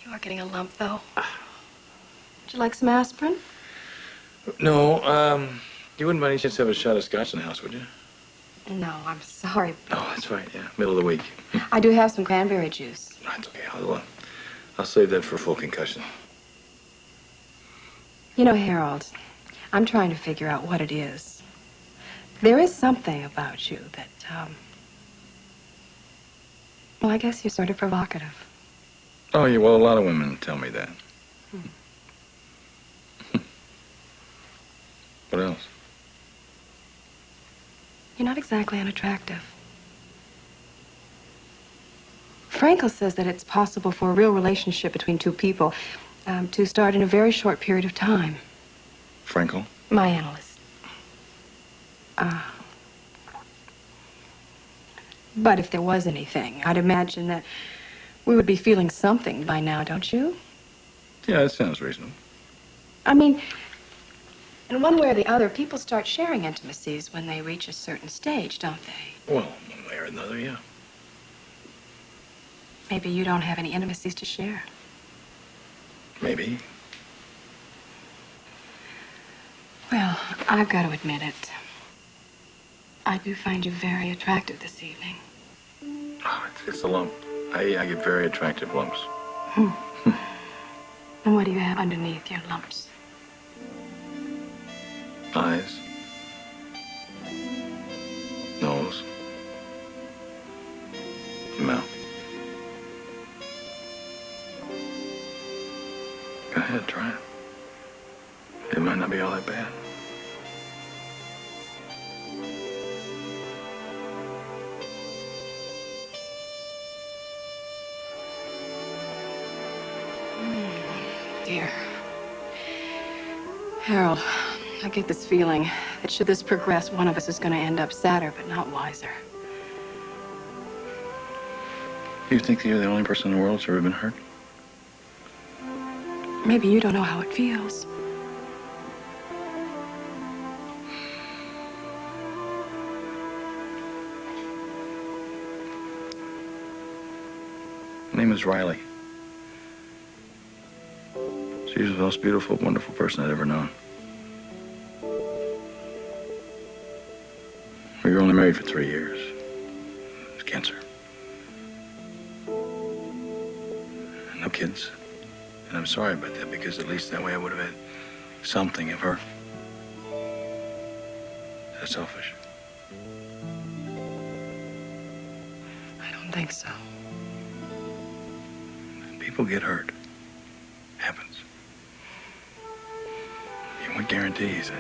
You are getting a lump, though. Would you like some aspirin?
No, you wouldn't by any chance have a shot of scotch in the house, would you?
No, I'm sorry.
Oh, that's right, yeah. Middle of the week.
I do have some cranberry juice.
That's okay. I'll save that for full concussion.
You know, Harold, I'm trying to figure out what it is. There is something about you that, well, I guess you're sort of provocative.
Oh, yeah, well, a lot of women tell me that. What else?
You're not exactly unattractive. Frankel says that it's possible for a real relationship between two people to start in a very short period of time.
Frankel?
My analyst. But if there was anything, I'd imagine that we would be feeling something by now, don't you?
Yeah, that sounds reasonable.
I mean, in one way or the other, people start sharing intimacies when they reach a certain stage, don't they?
Well, one way or another, yeah.
Maybe you don't have any intimacies to share.
Maybe.
Well, I've got to admit it. I do find you very attractive this evening.
Oh, it's a lump. I get very attractive lumps.
And what do you have underneath your lumps?
Eyes. Nose. Mouth. Go ahead, try it. It might not be all that bad.
Dear. Harold, I get this feeling that should this progress, one of us is going to end up sadder, but not wiser.
You think you're the only person in the world that's ever been hurt?
Maybe you don't know how it feels.
Her name is Riley. She was the most beautiful, wonderful person I'd ever known. We were only married for 3 years. It was cancer. And no kids. And I'm sorry about that, because at least that way I would have had something of her. Is that selfish?
I don't think so.
People get hurt. Happens. What guarantees it?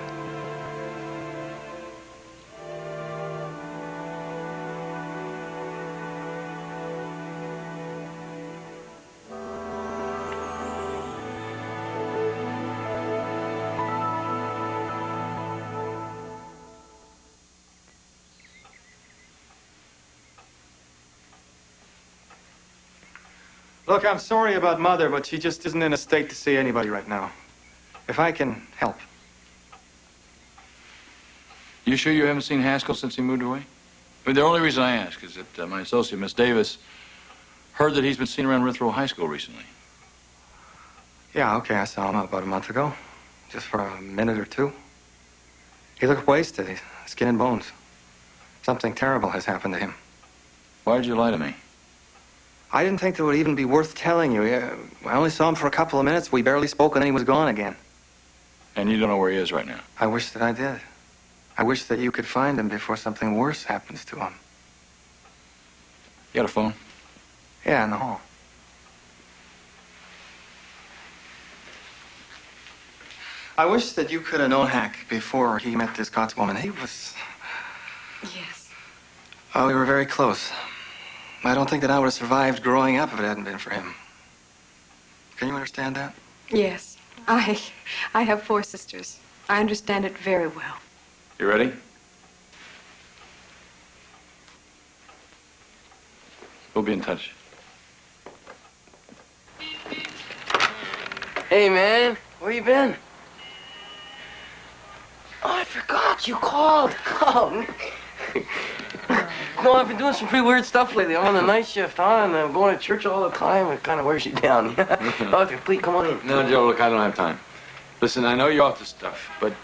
Look, I'm sorry about Mother, but she just isn't in a state to see anybody right now. If I can help.
You sure you haven't seen Haskell since he moved away? I mean, the only reason I ask is that my associate, Miss Davis, heard that he's been seen around Rithrow High School recently.
Yeah, okay, I saw him about a month ago. Just for a minute or two. He looked wasted. He's skin and bones. Something terrible has happened to him.
Why did you lie to me?
I didn't think it would even be worth telling you. I only saw him for a couple of minutes. We barely spoke, and then he was gone again.
And you don't know where he is right now?
I wish that I did. I wish that you could find him before something worse happens to him.
You got a phone?
Yeah, in the hall. I wish that you could have known Hack before he met this Cots woman. He was...
Yes.
Oh, we were very close. I don't think that I would have survived growing up if it hadn't been for him. Can you understand that?
Yes. I have 4 sisters. I understand it very well.
You ready? We'll be in touch.
Hey, man. Where you been? Oh, I forgot. You called. Oh. No, I've been doing some pretty weird stuff lately. I'm on the night shift, and I'm going to church all the time. It kind of wears you down. Okay, please, come on in.
No, Joe, look, I don't have time. Listen, I know you're off the stuff, but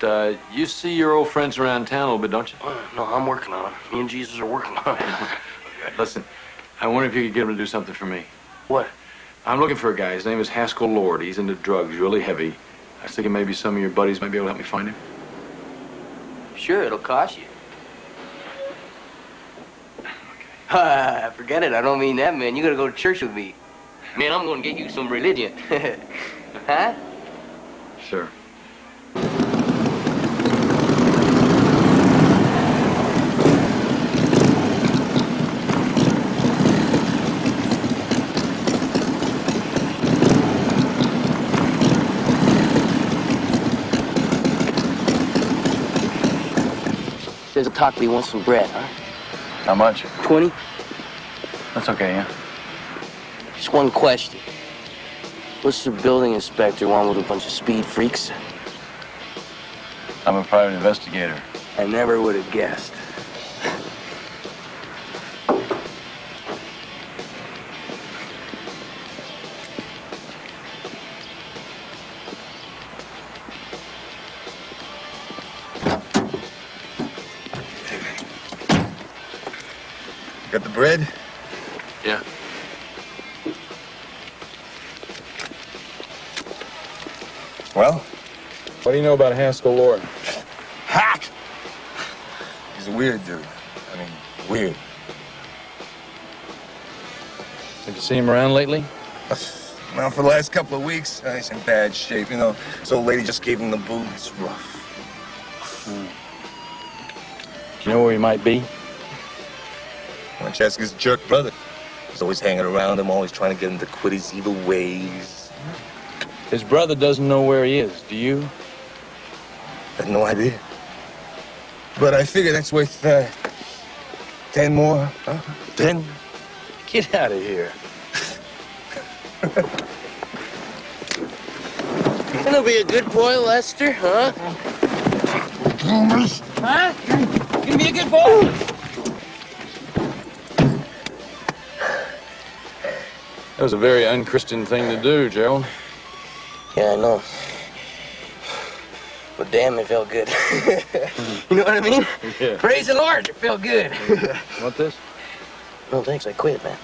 you see your old friends around town a little bit, don't you?
No, I'm working on it. Me and Jesus are working on it.
Listen, I wonder if you could get him to do something for me.
What?
I'm looking for a guy. His name is Haskell Lord. He's into drugs, really heavy. I was thinking maybe some of your buddies might be able to help me find him.
Sure, it'll cost you. Forget it. I don't mean that, man. You gotta go to church with me. Man, I'm gonna get you some religion. Huh?
Sure.
There's a talk that he wants some bread, huh?
How much?
20?
That's okay, yeah.
Just one question. What's the building inspector want with a bunch of speed freaks?
I'm a private investigator.
I never would have guessed.
Got the bread?
Yeah.
Well?
What do you know about Haskell Lord?
Hack! He's a weird dude. I mean, weird.
Did you see him around lately?
Well, for the last couple of weeks, he's in bad shape. You know, this old lady just gave him the boot. It's rough.
Do you know where he might be?
Francesca's jerk brother. He's always hanging around him, always trying to get him to quit his evil ways.
His brother doesn't know where he is. Do you?
I have no idea. But I figure that's worth 10 more, huh? 10?
Get out of here.
Gonna be a good boy, Lester, huh? Huh? Gonna be a good boy?
That was a very unchristian thing to do, Gerald.
Yeah, I know. But damn, it felt good. You know what I mean?
Yeah.
Praise the Lord, it felt good.
Want this?
No, thanks, I quit, man.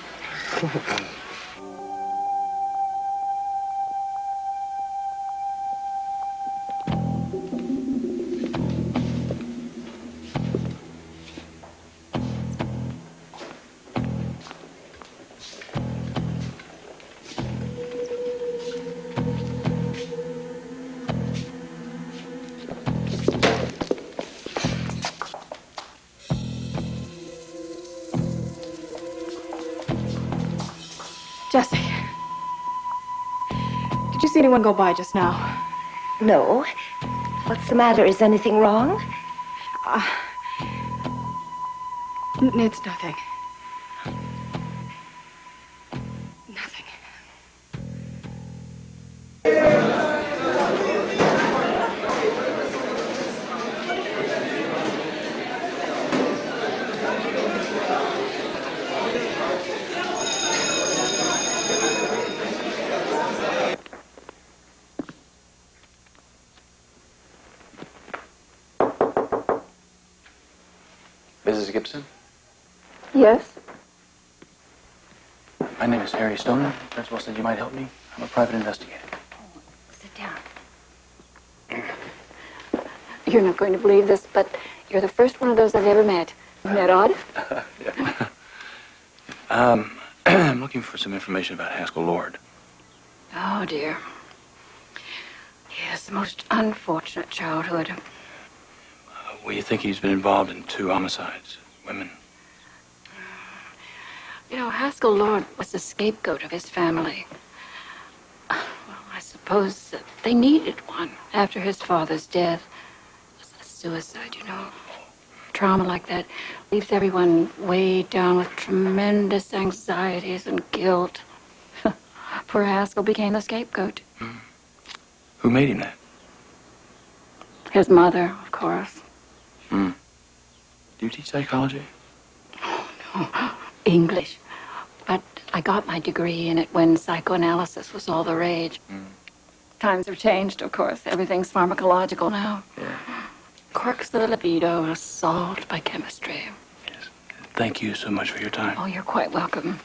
Jesse. Did you see anyone go by just now?
No. What's the matter? Is anything wrong?
It's nothing. Nothing.
Mrs. Gibson?
Yes?
My name is Harry Stoner. Principal said you might help me. I'm a private investigator.
Sit down.
You're not going to believe this, but you're the first one of those I've ever met. Isn't that odd?
Yeah. I'm looking for some information about Haskell Lord.
Oh, dear. Yes, most unfortunate childhood.
Well, you think he's been involved in 2 homicides? Women?
You know, Haskell Lord was the scapegoat of his family. Well, I suppose that they needed one after his father's death. It was a suicide, you know. Trauma like that leaves everyone weighed down with tremendous anxieties and guilt. Poor Haskell became the scapegoat.
Who made him that?
His mother, of course.
Do you teach psychology?
Oh, no. English. But I got my degree in it when psychoanalysis was all the rage. Times have changed, of course. Everything's pharmacological now. Quirks of the libido are solved by chemistry.
Thank you so much for your time.
Oh, you're quite welcome.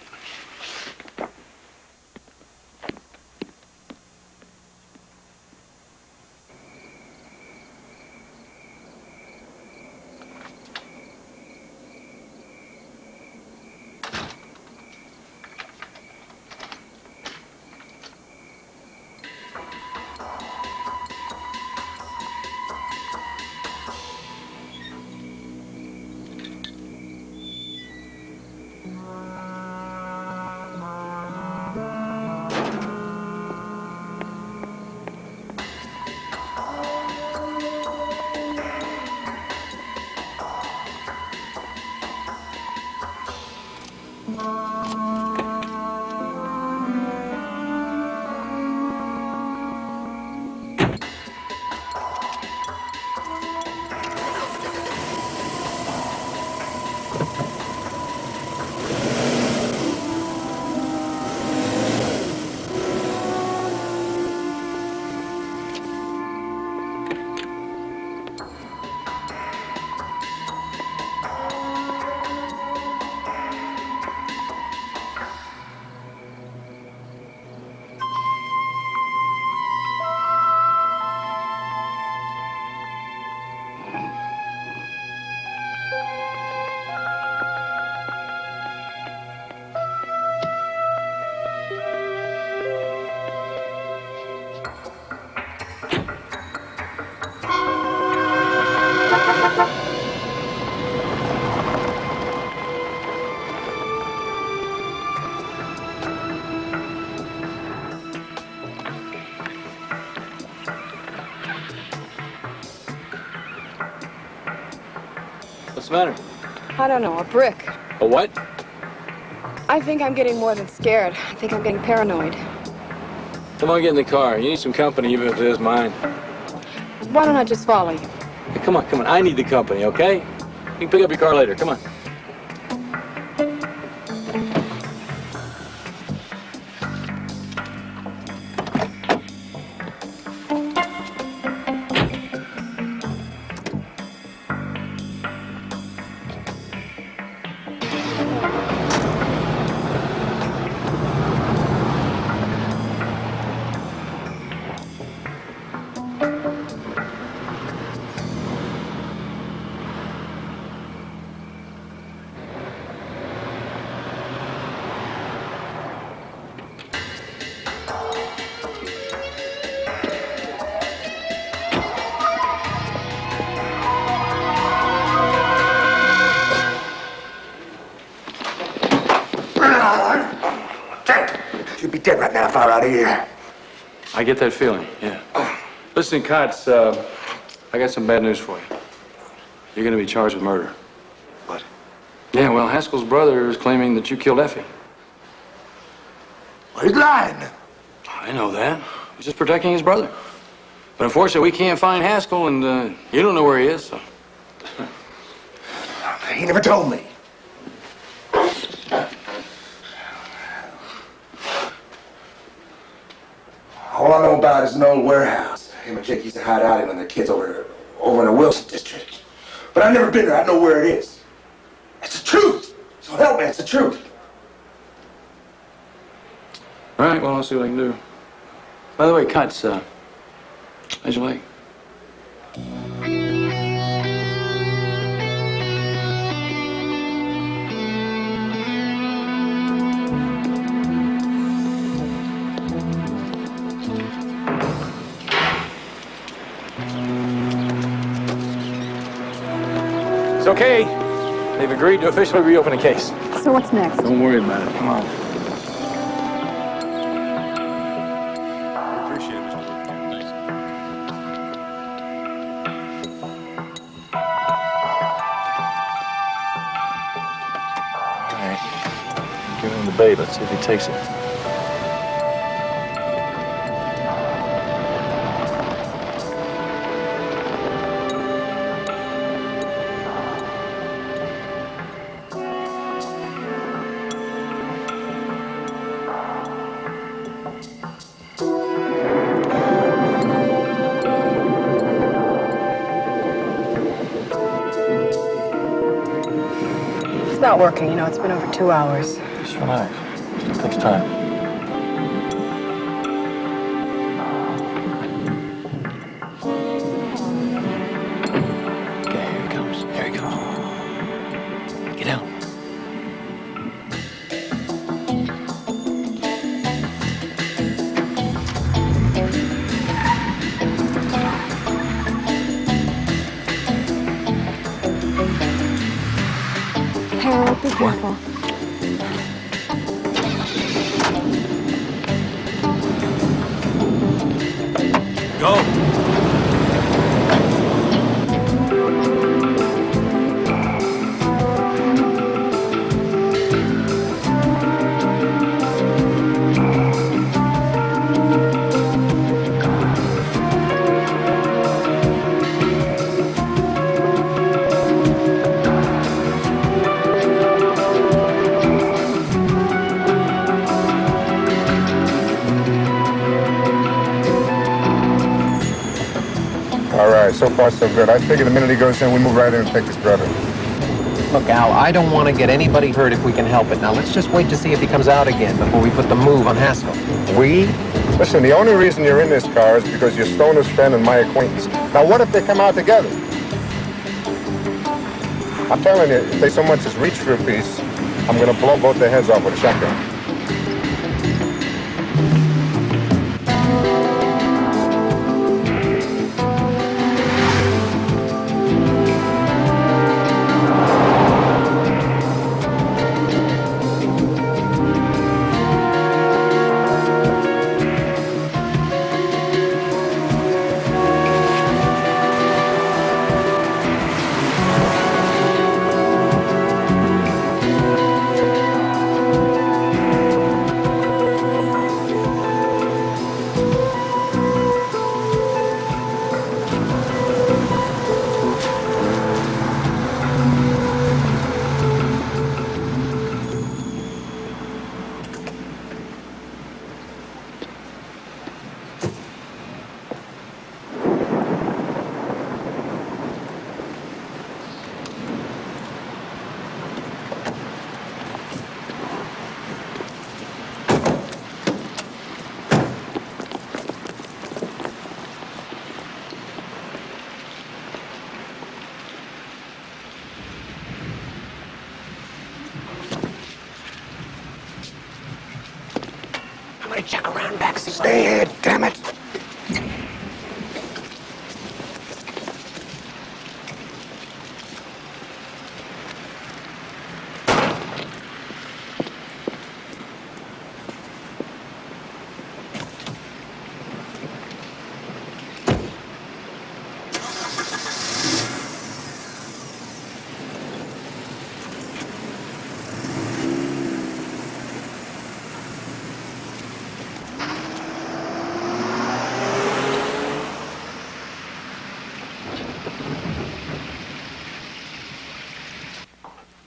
What's the matter?
I don't know, a brick.
A what?
I think I'm getting more than scared. I think I'm getting paranoid.
Come on, get in the car. You need some company, even if it is mine.
Why don't I just follow you?
Hey, come on, come on. I need the company, okay? You can pick up your car later. Come on.
You'd be dead right now if I were out of here.
I get that feeling, yeah. Listen, Kotz, I got some bad news for you. You're going to be charged with murder.
What?
Yeah, well, Haskell's brother is claiming that you killed Effie.
Well, he's lying.
I know that. He's just protecting his brother. But unfortunately, we can't find Haskell, and you don't know where he is, so...
He never told me. All I know about is an old warehouse. Him and Jake used to hide out in when the kids over in the Wilson district. But I've never been there. I know where it is. It's the truth. So help me, it's the truth.
All right, well, I'll see what I can do. By the way, Kotz, how's your leg?
It's okay. They've agreed to officially reopen the case.
So what's next?
Don't worry about it. Come on.
Appreciate it, Mr. Thanks.
All right. Give him the bait. Let's see if he takes it.
not working. You know, it's been over 2 hours.
Just relax. It takes time.
Okay, here he comes. Here he comes. Get out.
Harold, be careful.
Go.
All right, so far so good. I figure the minute he goes in, we move right in and take his brother.
Look, Al, I don't want to get anybody hurt if we can help it. Now, let's just wait to see if he comes out again before we put the move on Haskell.
We? Listen, the only reason you're in this car is because you're Stoner's friend and my acquaintance. Now, what if they come out together? I'm telling you, if they so much as reach for a piece, I'm going to blow both their heads off with a shotgun.
Check around back.
Stay here, damn it.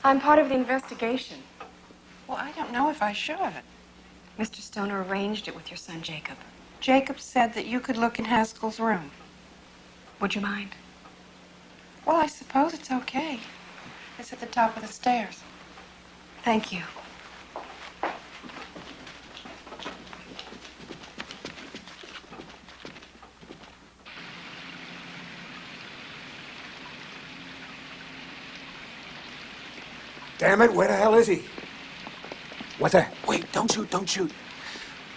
I'm part of the investigation.
Well, I don't know if I should.
Mr. Stoner arranged it with your son, Jacob.
Jacob said that you could look in Haskell's room.
Would you mind?
Well, I suppose it's okay. It's at the top of the stairs.
Thank you.
Damn it, where the hell is he?
What's that? Wait, don't shoot, don't shoot.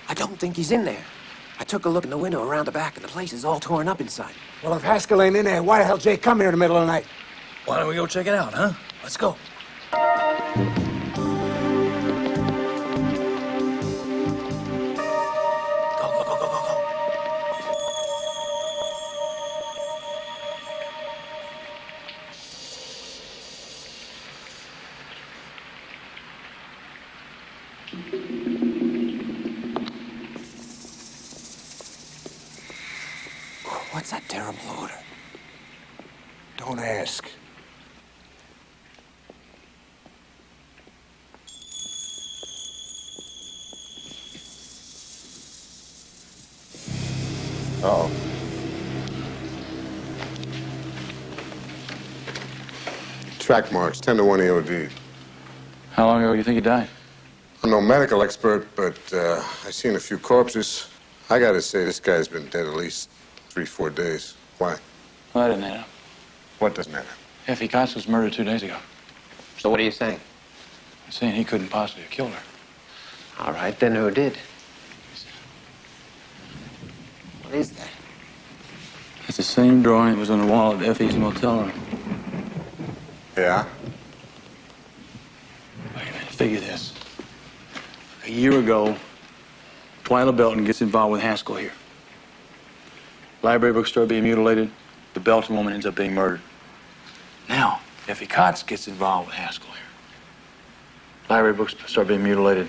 I don't think he's in there. I took a look in the window around the back, and the place is all torn up inside.
Well, if Haskell ain't in there, why the hell Jake come here in the middle of the night?
Why don't we go check it out, huh? Let's go.
What's that terrible odor? Don't ask.
Uh-oh. Track marks, 10 to 1 EOD.
you think he died?
I'm no medical expert, but I've seen a few corpses. I gotta say, this guy's been dead at least 3-4 days. Why?
Well, that didn't add up.
What doesn't matter?
Effie Cox was murdered 2 days ago.
So what are you saying?
I'm saying he couldn't possibly have killed her.
All right, then who did? What is that?
It's the same drawing that was on the wall of Effie's motel room.
Yeah?
Wait a minute, figure this. A year ago, Twyla Belton gets involved with Haskell here. Library books start being mutilated. The Belton woman ends up being murdered. Now, Effie Cox gets involved with Haskell here. Library books start being mutilated.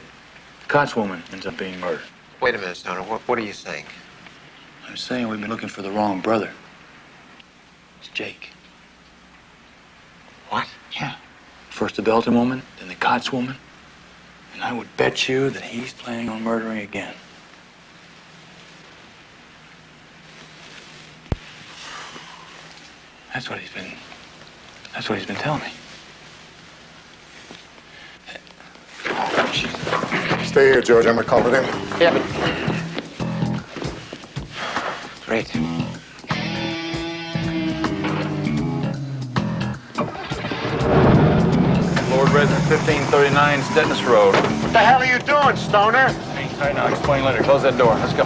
The Cox woman ends up being murdered.
Wait a minute, Stoner. What are you saying?
I'm saying we've been looking for the wrong brother. It's Jake.
What?
Yeah. First the Belton woman, then the Cox woman. And I would bet you that he's planning on murdering again. That's what he's been telling me.
Stay here, George. I'm gonna call it in.
Yeah, but... Great.
Lord Resident 1539 Stetness Road.
What the hell are you doing, Stoner?
Hang tight now. I'll explain later. Close that door. Let's go.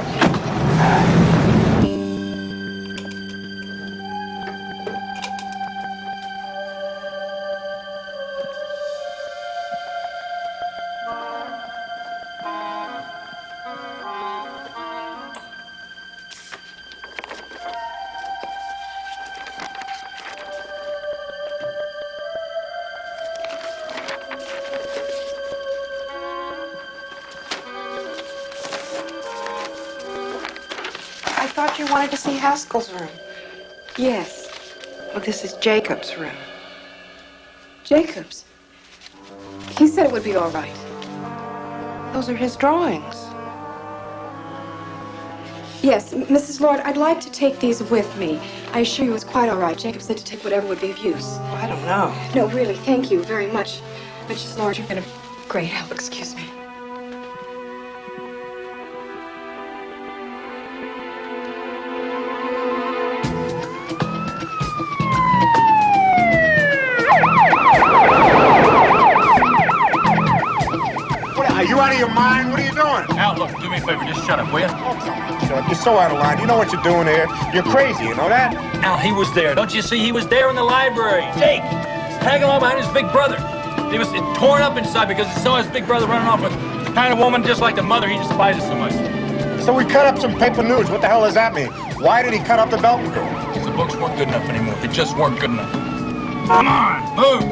I thought you wanted to see Haskell's room.
Yes.
Well, this is Jacob's room.
Jacob's. He said it would be all right.
Those are his drawings.
Yes, Mrs. Lord, I'd like to take these with me. I assure you it's quite all right. Jacob said to take whatever would be of use.
I don't know.
No, really, thank you very much. Mrs. Lord, you've been a great help. Excuse me.
Are you out of your mind? What are you doing?
Al, look, do me a favor. Just shut up, will you?
Oh, come on, shut up. You're so out of line. You know what you're doing here. You're crazy, you know that?
Al, he was there. Don't you see? He was there in the library. Jake, he's tagging along behind his big brother. He was torn up inside because he saw his big brother running off with the kind of woman just like the mother he despises so much.
So we cut up some paper news. What the hell does that mean? Why did he cut up the Belton girl?
Because the books weren't good enough anymore. They just weren't good enough. Come on, move.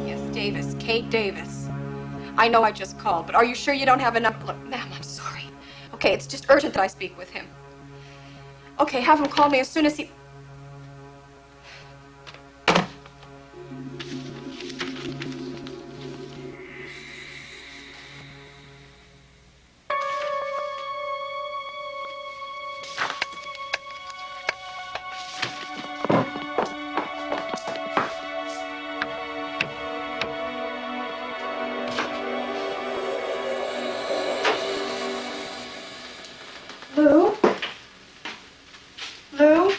Yes, Davis, Kate Davis. I know I just called, but are you sure you don't have enough? Look, ma'am, I'm sorry. Okay, it's just urgent that I speak with him. Okay, have him call me as soon as he... Lou? Lou?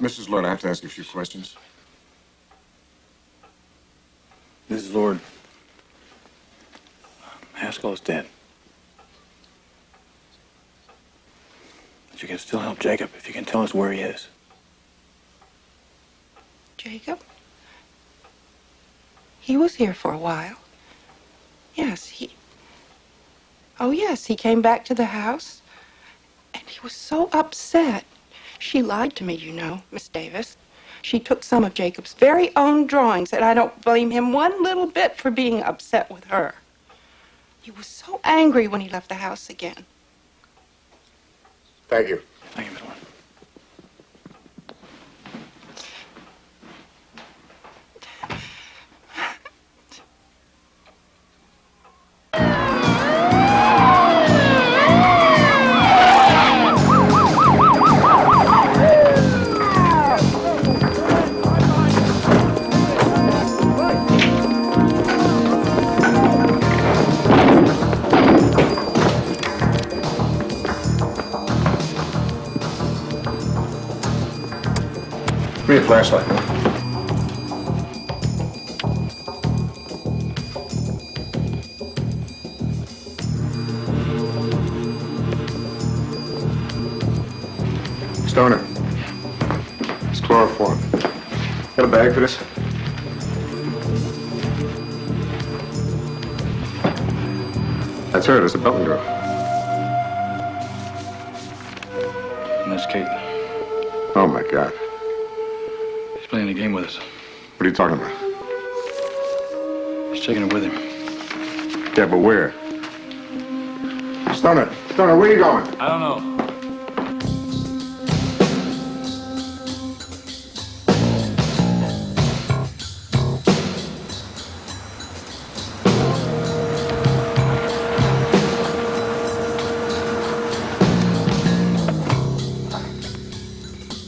Mrs. Lord, I have to ask you a few questions.
Mrs. Lord, Haskell is dead. But you can still help Jacob if you can tell us where he is.
Jacob? He was here for a while. Yes, Oh, yes, he came back to the house. And he was so upset. She lied to me, you know, Miss Davis. She took some of Jacob's very own drawings, and I don't blame him one little bit for being upset with her. He was so angry when he left the house again.
Thank you.
Thank you, Miss Warren.
Give me a flashlight. Stoner. It's chloroform. Got a bag for this? That's her. That's a Belton girl.
And that's Kate.
Oh, my God.
He's playing a game with us.
What are you talking about?
He's taking her with him.
Yeah, but where? Stoner, where are you going?
I don't know.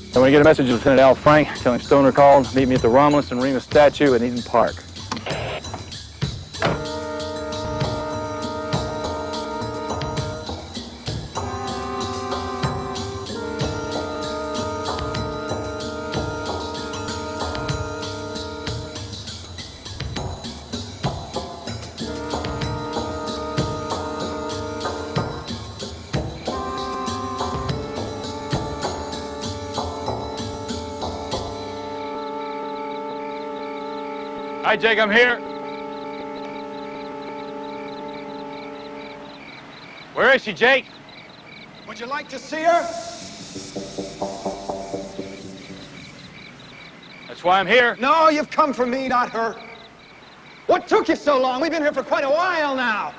I want to get a message to Lieutenant Al Frank telling Stoner called. Meet me at the Romulus and Remus statue at Eden Park.
Hi, Jake, I'm here. Where is she, Jake?
Would you like to see her?
That's why I'm here.
No, you've come for me, not her. What took you so long? We've been here for quite a while now.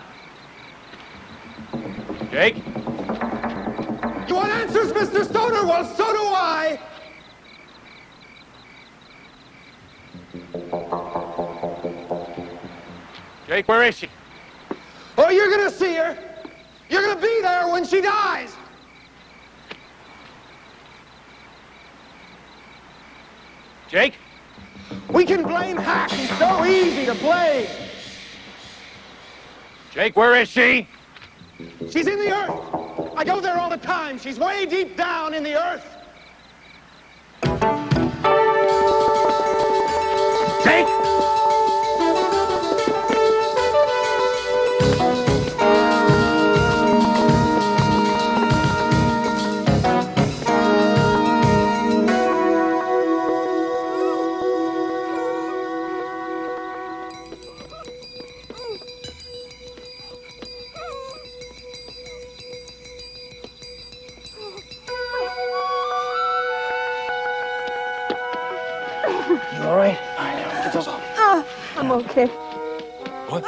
Jake?
You want answers, Mr. Stoner? Well, so do I.
Jake, where is she?
Oh, you're gonna see her. You're gonna be there when she dies.
Jake?
We can blame Hack. He's so easy to blame.
Jake, where is she?
She's in the earth. I go there all the time. She's way deep down in the earth.
Jake!
You all right? Get those off.
I'm okay.
What?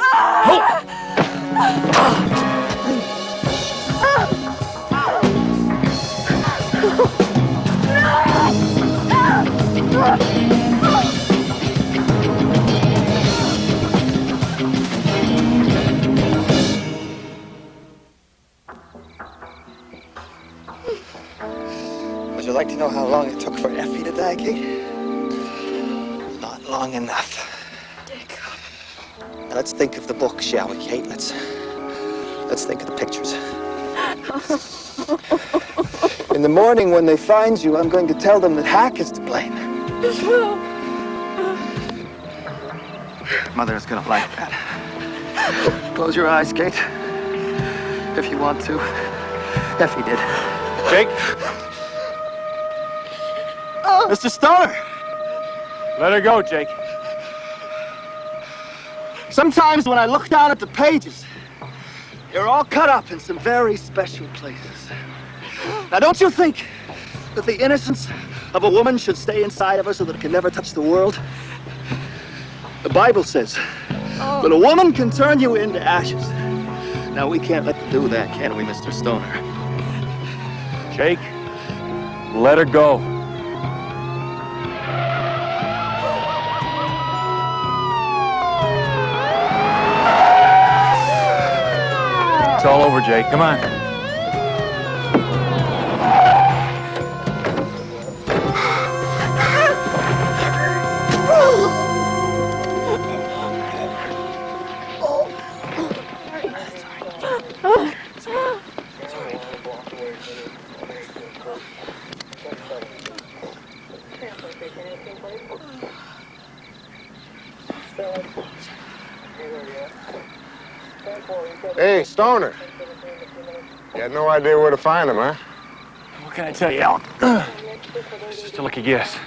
Would you like to know how long it took for Effie to die, Kate? Not long enough. Now let's think of the book, shall we, Kate? Let's think of the pictures. In the morning when they find you, I'm going to tell them that Hack is to blame. Mother is gonna like that. Close your eyes, Kate. If you want to. Effie did.
Jake?
Mr. Stoner!
Let her go, Jake.
Sometimes when I look down at the pages, you're all cut up in some very special places. Now, don't you think
that the innocence of a woman should stay inside of her so that it can never touch the world? The Bible says that a woman can turn you into ashes. Now, we can't let them do that, can we, Mr. Stoner?
Jake, let her go. It's all over, Jake. Come on.
Hey, Stoner. You had no idea where to find him, huh?
What can I tell you, Alan? It's just a lucky guess.